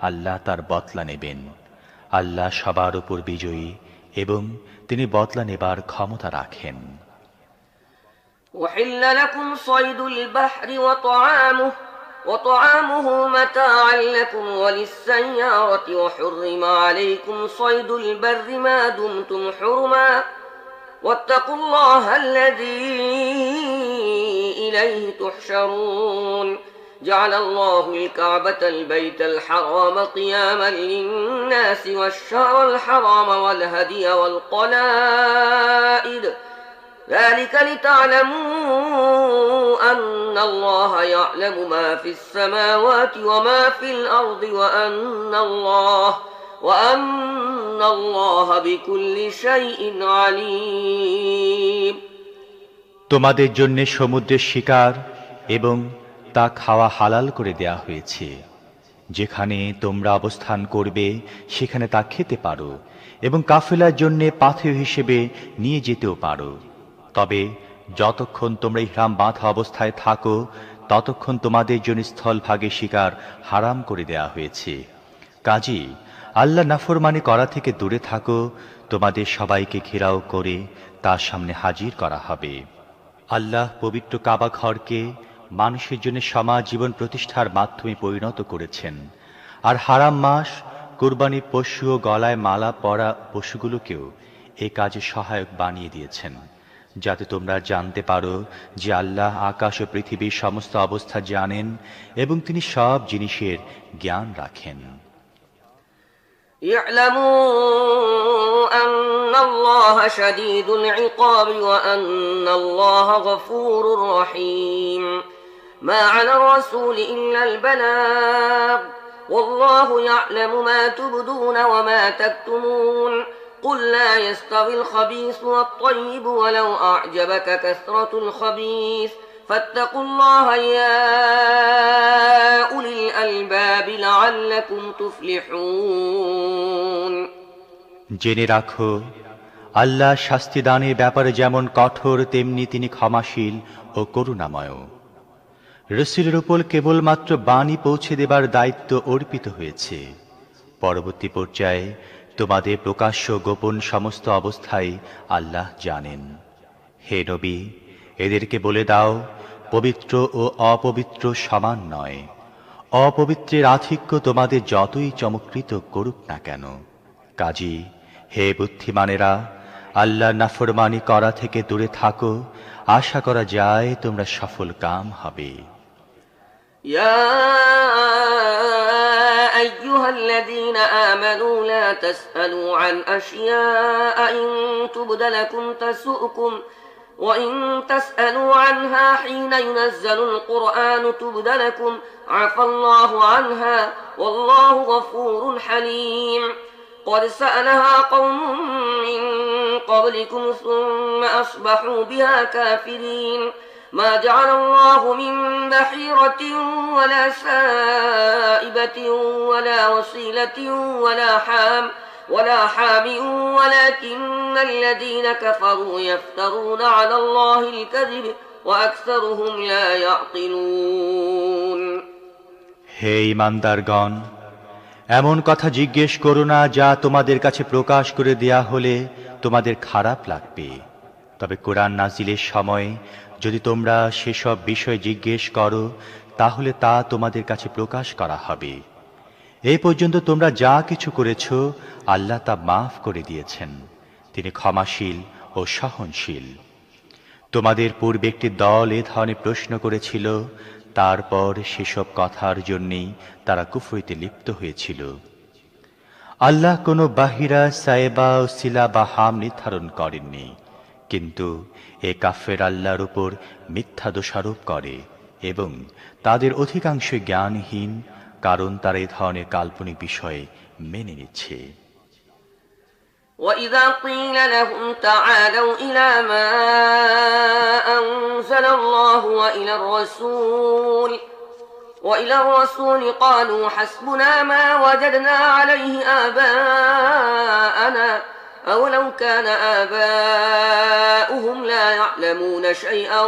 আল্লাহ তার বদলা নেবেন। আল্লাহ সবার উপর বিজয়ী এবং তিনি বদলা নেবার ক্ষমতা রাখেন। وحل لكم صيد البحر وطعامه متاعا لكم وللسيارة وحرم عليكم صيد البر ما دمتم حرما واتقوا الله الذي إليه تحشرون جعل الله الكعبة البيت الحرام قياما للناس والشهر الحرام والهدي والقلائد ذلك لتعلموا أن الله يعلم ما في السماوات وما في الأرض وأن الله بكل شيء عليم। তোমাদের জন্য সমুদ্রের শিকার এবং তা খাওয়া হালাল করে দেয়া হয়েছে। যেখানে তোমরা অবস্থান করবে সেখানে তা খেতে পারো এবং কাফেলার জন্য পাথেয় হিসেবে নিয়ে যেতেও পারো। তবে যতক্ষণ তোমরা ইহরাম বাঁধা অবস্থায় থাকো ততক্ষণ তোমাদের জন্য স্থলভাগে শিকার হারাম করে দেয়া হয়েছে। কাজী আল্লাহ নাফরমানি করা থেকে দূরে থাকো, তোমাদের সবাইকে ঘেরাও করে তার সামনে হাজির করা হবে। আল্লাহ পবিত্র কাবা ঘরকে মানুষের জন্য সমাজ জীবন প্রতিষ্ঠার মাধ্যমে পরিণত করেছেন, আর হারাম মাস, কুরবানির পশু ও গলায় মালা পরা পশুগুলোকেও এ কাজে সহায়ক বানিয়ে দিয়েছেন, যাতে তোমরা জানতে পারো যে আল্লাহ আকাশ ও পৃথিবীর সমস্ত অবস্থা জানেন এবং তিনি সব জিনিসের জ্ঞান রাখেন। اعلموا أن الله شديد العقاب وأن الله غفور رحيم ما على الرسول إلا البلاغ والله يعلم ما تبدون وما تكتمون قل لا يستوي الخبيث والطيب ولو أعجبك كثرة الخبيث فاتقوا الله يا أولي الألباب لعلكم تفلحون। জেনে রাখো, আল্লাহ শাস্তি দানের ব্যাপারে যেমন কঠোর তেমনি তিনি ক্ষমাশীল ও করুণাময়। রাসূলের উপর কেবলমাত্র বাণী পৌঁছে দেবার দায়িত্ব অর্পিত হয়েছে। পরবর্তী পর্যায়ে তোমাদের প্রকাশ্য গোপন সমস্ত অবস্থায় আল্লাহ জানেন। হে নবী, এদেরকে বলে দাও, পবিত্র ও অপবিত্র সমান নয়। অপবিত্রের আধিক্য তোমাদের যতই চমৎকৃত করুক না কেন। কাজী হে বুদ্ধিমানেরা, আল্লাহর নাফরমানি করা থেকে দূরে থাকো, আশা করা যায় তোমরা সফল কাম হবে। يا أيها الذين آمنوا لا تسألوا عن أشياء إن تبد لكم تسؤكم وإن تسألوا عنها حين ينزل القرآن تبد لكم عفى الله عنها والله غفور حليم قد سألها قوم من قبلكم ثم أصبحوا بها كافرين ما جعل الله من بحيرة ولا سائبة ولا وصيلة ولا حام ولكن الذين كفروا يفترون على الله الكذب وأكثرهم لا يعقلون। হে ঈমানদারগণ, এমন কথা জিজ্ঞেস করো না যা তোমাদের কাছে প্রকাশ করে দেয়া হলে তোমাদের খারাপ লাগবে। তবে কোরআন নাজিলের সময় যদি তোমরা সেসব বিষয় জিজ্ঞেস করো তাহলে তা তোমাদের কাছে প্রকাশ করা হবে। এই পর্যন্ত তোমরা যা কিছু করেছ আল্লাহ তা মাফ করে দিয়েছেন, তিনি ক্ষমাশীল ও সহনশীল। তোমাদের পূর্বে একটি দল এ ধরনের প্রশ্ন করেছিল, তারপর সেসব কথার জন্যেই তারা কুফরিতে লিপ্ত হয়েছিল। আল্লাহ কোনো বাহিরা, সায়েবা ও সিলা বা হাম নির্ধারণ করেননি, কিন্তু এ কাফের আল্লাহর উপর মিথ্যা দোষারোপ করে এবং তাদের অধিকাংশ জ্ঞানহীন, কারণ তারা এই ধরনের কাল্পনিক বিষয়ে মেনে নিচ্ছে। وَإِذَا قِيلَ لَهُمْ تَعَالَوْا إِلَى مَا أَنزَلَ اللَّهُ وَإِلَى الرَّسُولِ وإلى الرسول قالوا حسبنا ما وجدنا عليه آباءنا أولو كان آباؤهم لا يعلمون شيئا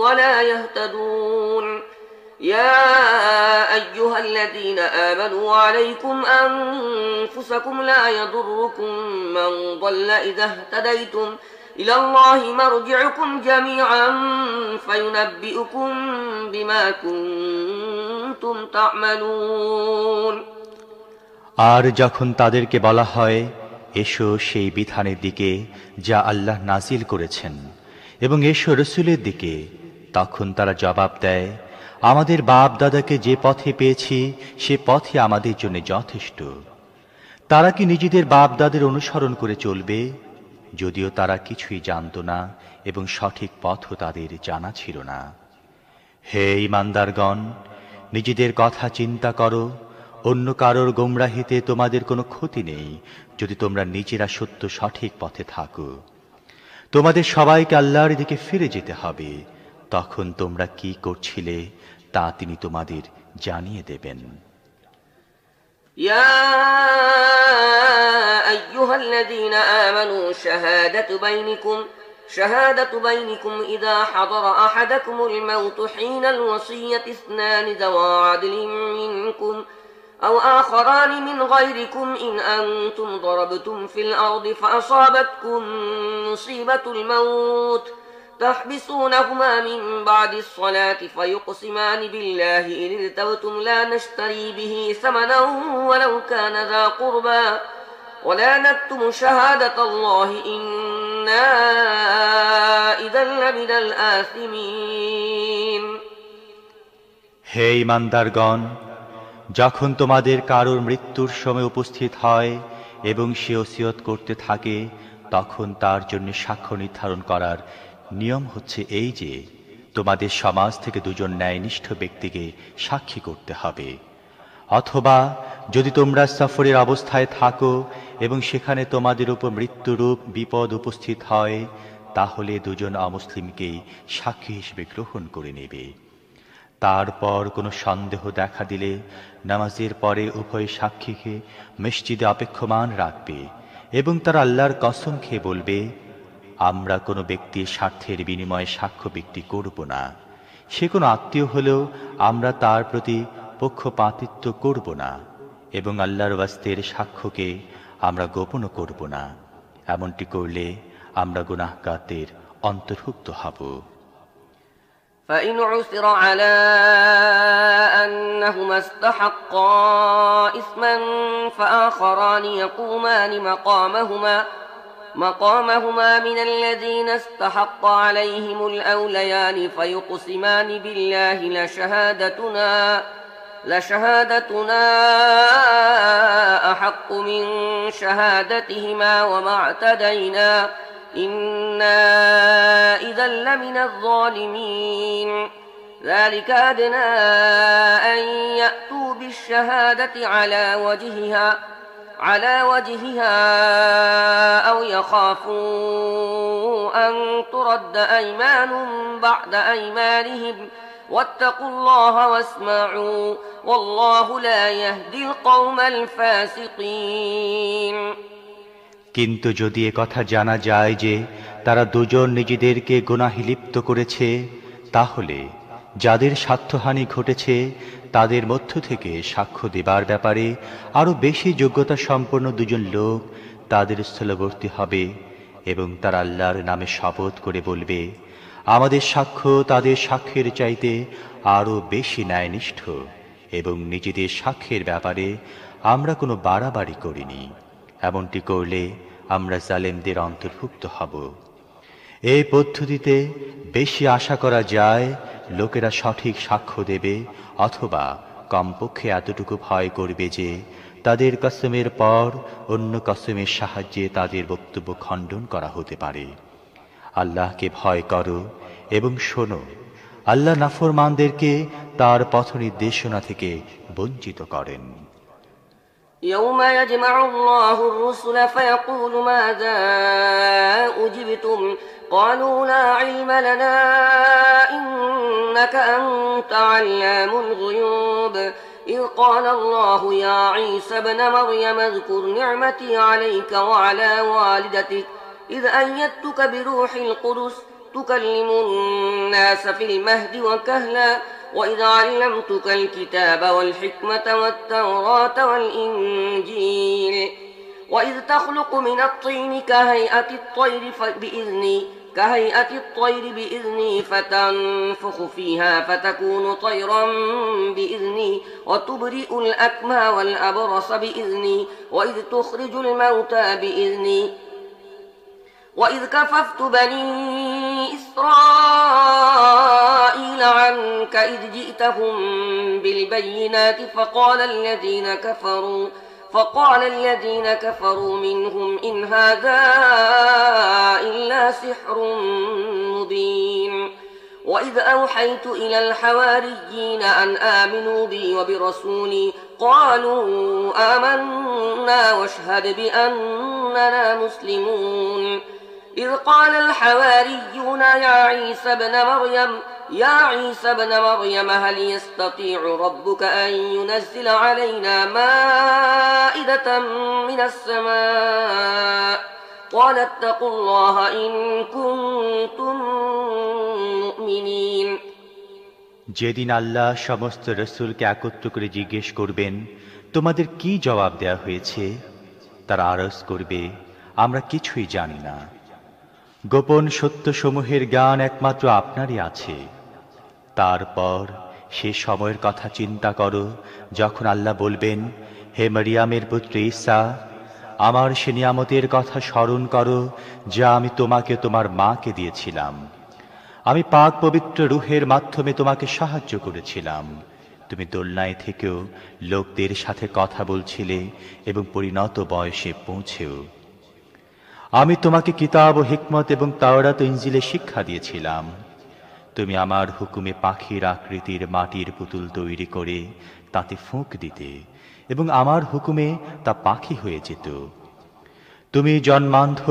ولا يهتدون يا أيها الذين آمنوا عليكم أنفسكم لا يضركم من ضل إذا اهتديتم إلى الله مرجعكم جميعا فينبئكم بما كنتم تعملون আর যখন তাদেরকে বলা হয় এসো সেই বিধানের দিকে যা আল্লাহ নাজিল করেছেন এবং এসো রসুলের দিকে, তখন তারা জবাব দেয় আমাদের বাপ দাদাকে যে পথে পেয়েছি সে পথে আমাদের জন্য যথেষ্ট। তারা কি নিজেদের বাপ দাদের অনুসরণ করে চলবে, যদিও তারা কিছুই জানত না এবং সঠিক পথও তাদের জানা ছিল না। হে ঈমানদারগণ, নিজেদের কথা চিন্তা করো, অন্য কারোর গোমরাহিতে তোমাদের কোনো ক্ষতি নেই যদি তোমরা নিজেরা সত্য সঠিক পথে থাকো। তোমাদের সবাইকে আল্লাহর দিকে ফিরে যেতে হবে, তখন তোমরা কি করছিলে তা তিনি তোমাদের জানিয়ে দেবেন। يا أيها الذين آمنوا شهادة بينكم إذا حضر أحدكم الموت حين الوصية اثنان ذوى عدل منكم أو آخران من غيركم إن أنتم ضربتم في الأرض فأصابتكم مصيبة الموت تحبسونهما من بعد الصلاة فيقسمان بالله إن ارتبتم لا نشتري به ثمنا ولو كان ذا قربى ولا نكتم شهادة الله إنا إذا لمن الآثمين হে ঈমানদারগণ, যখন তোমাদের কারোর মৃত্যুর সময় উপস্থিত হয় এবং সে ওসিয়ত করতে থাকে, তখন তার জন্য সাক্ষ্য নির্ধারণ করার নিয়ম হচ্ছে এই যে তোমাদের সমাজ থেকে দুজন ন্যায়নিষ্ঠ ব্যক্তিকে সাক্ষী করতে হবে। অথবা যদি তোমরা সফরের অবস্থায় থাকো এবং সেখানে তোমাদের উপর মৃত্যুরূপ বিপদ উপস্থিত হয়, তাহলে দুজন অমুসলিমকেই সাক্ষী হিসেবে গ্রহণ করে নেবে। তারপর কোনো সন্দেহ দেখা দিলে নামাজের পরে উভয় সাক্ষীকে মসজিদে অপেক্ষমান রাখবে এবং তারা আল্লাহর কসম খেয়ে বলবে, আমরা কোনো ব্যক্তির স্বার্থের বিনিময়ে সাক্ষ্য বিক্রি করব না। সে কোনো আত্মীয় হলেও আমরা তার প্রতি পক্ষপাতিত্ব করব না এবং আল্লাহর ওয়াস্তের সাক্ষ্যকে আমরা গোপন করব না। এমনটি করলে আমরা গুনাহগারদের অন্তর্ভুক্ত হব। فإن عثر على أنهما استحقا إثما فآخران يقومان مقامهما من الذين استحق عليهم الأوليان فيقسمان بالله لشهادتنا أحق من شهادتهما وما اعتدينا إنا إذا لمن الظالمين ذلك أدنى أن يأتوا بالشهادة على وجهها أو يخافوا أن ترد أيمان بعد أيمانهم واتقوا الله واسمعوا والله لا يهدي القوم الفاسقين কিন্তু যদি কথা জানা যায় যে তারা দুজন নিজেদেরকে গুনাহে লিপ্ত করেছে, তাহলে যাদের স্বার্থহানি ঘটেছে তাদের মধ্য থেকে সাক্ষ্য দেবার ব্যাপারে আরো বেশি যোগ্যতা সম্পন্ন দুজন লোক তাদের স্থলবর্তী হবে এবং তারা আল্লাহর নামে শপথ করে বলবে, আমাদের সাক্ষ্য তাদের সাক্ষ্যের চাইতে আরো বেশি ন্যায়নিষ্ঠ এবং নিজেদের সাক্ষ্যের ব্যাপারে আমরা কোনো বাড়াবাড়ি করিনি। এমনটি করলে আমরা জালেমদের অন্তর্ভুক্ত হব। এই পদ্ধতিতে বেশি আশা করা যায় লোকেরা সঠিক সাক্ষ্য দেবে, অথবা কমপক্ষে এতটুকু ভয় করবে যে তাদের কসমের পর অন্য কসমের সাহায্যে তাদের বক্তব্য খণ্ডন করা হতে পারে। আল্লাহকে ভয় করো এবং শোনো, আল্লাহ নাফরমানদেরকে তার পথ নির্দেশনা থেকে বঞ্চিত করেন। يوم يجمع الله الرسل فيقول ماذا أجبتم قالوا لا علم لنا إنك أنت علام الغيوب إذ قال الله يا عيسى ابن مريم اذكر نعمتي عليك وعلى والدتك إذ أيدتك بروح القدس تكلم الناس في المهد وكهلا وإذ علمتك الكتاب والحكمة والتوراة والإنجيل وإذ تخلق من الطين كهيئة الطير بإذني فتنفخ فيها فتكون طيرا بإذني وتبرئ الأكمى والأبرص بإذني وإذ تخرج الموتى بإذني وإذ كففت بني إسرائيل عنك إذ جئتهم بالبينات فقال الذين كفروا منهم إن هذا إلا سحر مبين وإذ أوحيت إلى الحواريين أن آمنوا بي وبرسولي قالوا آمنا واشهد بأننا مسلمون إذ قال الحواريون يا عيسى ابن مريم هل يستطيع ربك أن ينزل علينا مائدة من السماء قال اتقوا الله إن كنتم مؤمنين যেদিন আল্লাহ সমস্ত রসুলকে একত্র করে জিজ্ঞেস করবেন তোমাদের কি জবাব দেয়া হয়েছে, তারা আরজ করবে আমরা কিছুই জানি না। গোপন সত্যসমূহের জ্ঞান একমাত্র আপনারই আছে। তারপর সে সময়ের কথা চিন্তা করো যখন আল্লাহ বলবেন, হে মরিয়ামের পুত্র ঈসা, আমার সে নিয়ামতের কথা স্মরণ করো যা আমি তোমাকে তোমার মাকে দিয়েছিলাম। আমি পাক পবিত্র রূহের মাধ্যমে তোমাকে সাহায্য করেছিলাম। তুমি দোলনায় থেকেও লোকদের সাথে কথা বলছিলে এবং পরিণত বয়সে পৌঁছেও। আমি তোমাকে কিতাব ও হিকমত এবং তাওরাত ও ইনজিলে শিক্ষা দিয়েছিলাম। তুমি আমার হুকুমে পাখির আকৃতির মাটির পুতুল তৈরি করে তাতে ফুঁক দিতে এবং আমার হুকুমে তা পাখি হয়ে যেত। তুমি জন্মান্ধ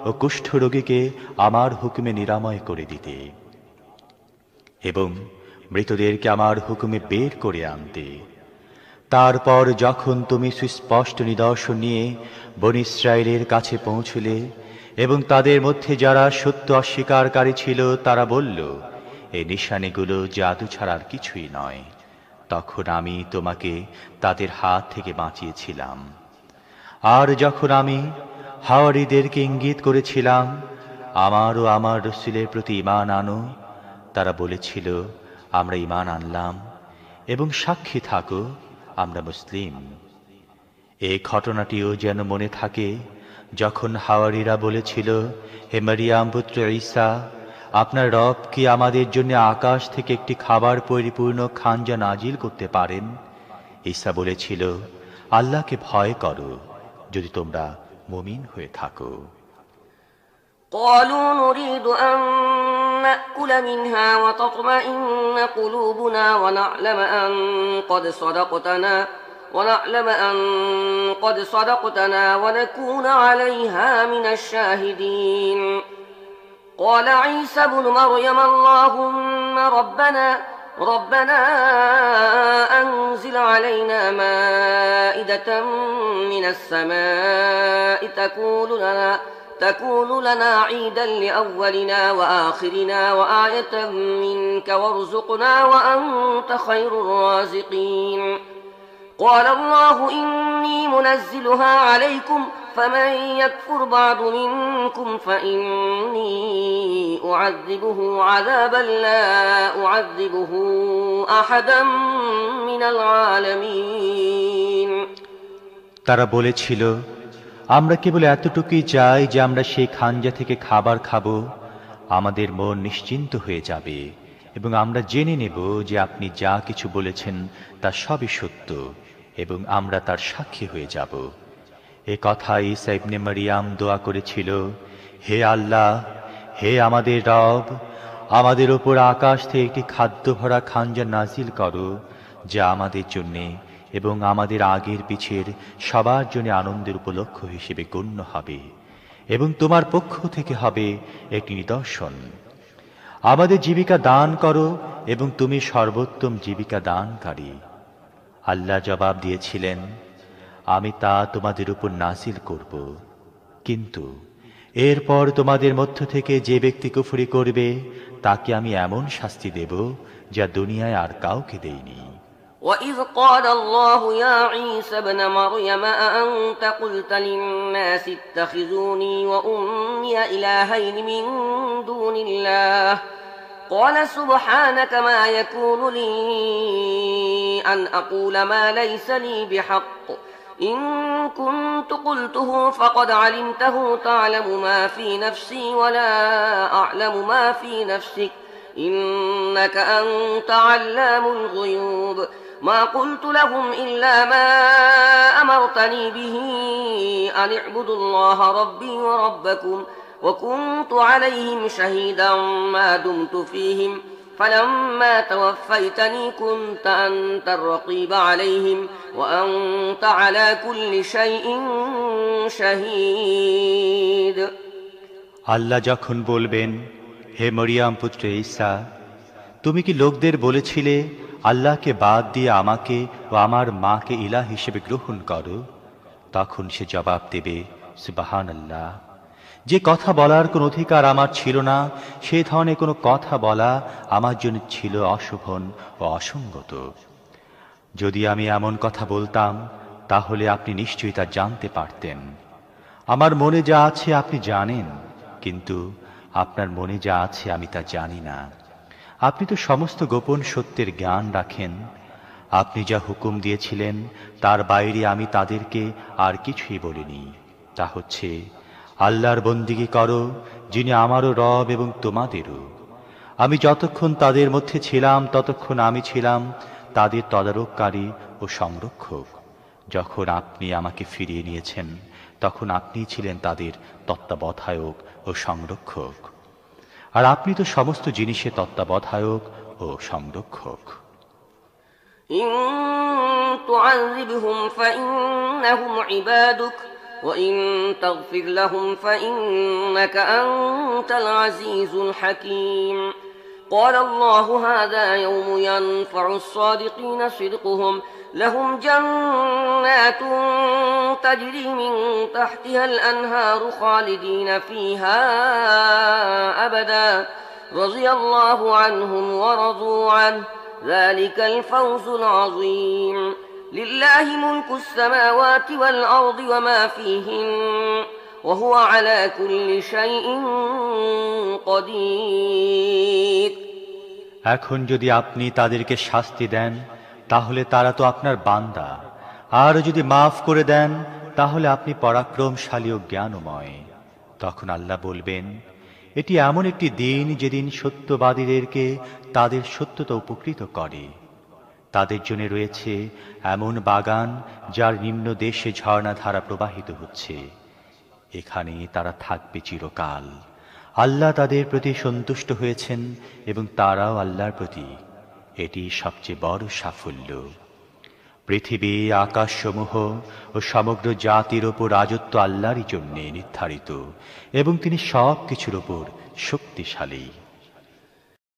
ও কুষ্ঠরোগীকে আমার হুকুমে নিরাময় করে দিতে এবং মৃতদেরকে আমার হুকুমে বের করে আনতে। তারপর যখন তুমি সুস্পষ্ট নিদর্শন নিয়ে বনী ইসরায়েলের কাছে পৌঁছলে এবং তাদের মধ্যে যারা সত্য অস্বীকারী ছিল তারা বলল, এই নিশানীগুলো জাদু ছাড়ার কিছুই নয়, তখন আমি তোমাকে তাদের হাত থেকে বাঁচিয়েছিলাম। আর যখন আমি হাওয়ারীদেরকে ইঙ্গিত করেছিলাম আমার ও আমার রাসূলের প্রতি ঈমান আনো, তারা বলেছিল আমরা ঈমান আনলাম এবং সাক্ষী থাকো আমরা মুসলিম। এই ঘটনাটিও যেন মনে থাকে যখন হাওয়ারীরা বলেছিল, হে মরিয়াম পুত্র ঈসা, আপনার রব কি আমাদের জন্য আকাশ থেকে একটি খাবার পরিপূর্ণ খানজা নাজিল করতে পারেন? ঈসা বলেছিল, আল্লাহকে ভয় করো যদি তোমরা মুমিন হয়ে থাকো। قالوا نريد أن نأكل منها وتطمئن قلوبنا ونعلم أن قد صدقتنا ونكون عليها من الشاهدين قال عيسى ابن مريم اللهم ربنا أنزل علينا مائدة من السماء تكون لنا عيدا لأولنا وآخرنا وآية منك وارزقنا وأنت خير الرازقين قال الله إني منزلها عليكم فمن يكفر بعد منكم فإني أعذبه عذابا لا أعذبه أحدا من العالمين তারা বলেছিল, আমরা কেবল এতটুকুই চাই যে আমরা সেই খানজা থেকে খাবার খাবো, আমাদের মন নিশ্চিন্ত হয়ে যাবে এবং আমরা জেনে নেব যে আপনি যা কিছু বলেছেন তা সবই সত্য এবং আমরা তার সাক্ষী হয়ে যাব। এ কথা ঈসা ইবনে মারিয়াম দোয়া করেছিল, হে আল্লাহ, হে আমাদের রব, আমাদের ওপর আকাশ থেকে একটি খাদ্য ভরা খানজা নাজিল করো যা আমাদের জন্যে এবং আমাদের আগের পিছের সবার জন্য আনন্দের উপলক্ষ হিসেবে গণ্য হবে এবং তোমার পক্ষ থেকে হবে একটি নিদর্শন। আমাদের জীবিকা দান করো এবং তুমি সর্বোত্তম জীবিকা দানকারী। আল্লাহ জবাব দিয়েছিলেন, আমি তা তোমাদের উপর নাযিল করব, কিন্তু এরপর তোমাদের মধ্য থেকে যে ব্যক্তি কুফরি করবে তাকে আমি এমন শাস্তি দেব যা দুনিয়ায় আর কাউকে দেইনি। وإذ قال الله يا عيسى ابن مريم أأنت قلت للناس اتخذوني وأمي إلهين من دون الله قال سبحانك ما يكون لي أن أقول ما ليس لي بحق إن كنت قلته فقد علمته تعلم ما في نفسي ولا أعلم ما في نفسك إنك أنت علام الغيوب ما قلت لهم إلا ما أمرتني به أن اعبدوا الله ربي وربكم وكنت عليهم شهيدا ما دمت فيهم فلما توفيتني كنت أنت الرقيب عليهم وأنت على كل شيء شهيد আল্লাহ যখন বলবেন, হে মরিয়াম পুত্র ঈসা, তুমি কি লোকদের বলেছিলে আল্লাহকে বাদ দিয়ে আমাকে ও আমার মাকে ইলাহ হিসেবে গ্রহণ করো? তখন সে জবাব দেবে, সুবহানাল্লাহ, যে কথা বলার কোনো অধিকার আমার ছিল না, সে ধরনের কোনো কথা বলা আমার জন্য ছিল অশোভন ও অসঙ্গত। যদি আমি এমন কথা বলতাম তাহলে আপনি নিশ্চয়ই তা জানতে পারতেন। আমার মনে যা আছে আপনি জানেন, কিন্তু আপনার মনে যা আছে আমি তা জানি না। আপনি তো সমস্ত গোপন সত্যের জ্ঞান রাখেন। আপনি যা হুকুম দিয়েছিলেন তার বাইরে আমি তাদেরকে আর কিছুই বলিনি। তা হচ্ছে, আল্লাহর বন্দিগি করো, যিনি আমারও রব এবং তোমাদেরও। আমি যতক্ষণ তাদের মধ্যে ছিলাম ততক্ষণ আমি ছিলাম তাদের তদারককারী ও সংরক্ষক। যখন আপনি আমাকে ফিরিয়ে নিয়েছেন তখন আপনিই ছিলেন তাদের তত্ত্বাবধায়ক ও সংরক্ষক। আর আপনি তো সমস্ত জিনিসের তত্ত্বাবধায়ক ও সংরক্ষক। إن تعذبهم فإنهم عبادك وإن تغفر لهم فإنك أنت العزيز الحكيم قال الله هذا يوم ينفع الصادقين صدقهم لهم جنات تجري من تحتها الأنهار خالدين فيها أبدا رضي الله عنهم ورضوا عنه ذلك الفوز العظيم لله ملك السماوات والأرض وما فيهن وهو على كل شيء قدير এখন যদি আপনি তাদেরকে শাস্তি দেন তাহলে তারা তো আপনার বান্দা, আর যদি মাফ করে দেন তাহলে আপনি পরাক্রমশালী ও জ্ঞানময়। তখন আল্লাহ বলবেন, এটি এমন একটি দিন যেদিন সত্যবাদীদেরকে তাদের সত্যতা উপকৃত করে। তাদের জন্য রয়েছে এমন বাগান যার নিম্ন দেশে ঝর্ণাধারা প্রবাহিত হচ্ছে, এখানে তারা থাকবে চিরকাল। আল্লাহ তাদের প্রতি সন্তুষ্ট হয়েছেন এবং তারাও আল্লাহর প্রতি। এটি সবচেয়ে বড় সাফল্য। পৃথিবী, আকাশসমূহ ও সমগ্র জাতির ওপর রাজত্ব আল্লাহরই জন্যে নির্ধারিত এবং তিনি সব কিছুর ওপর শক্তিশালী।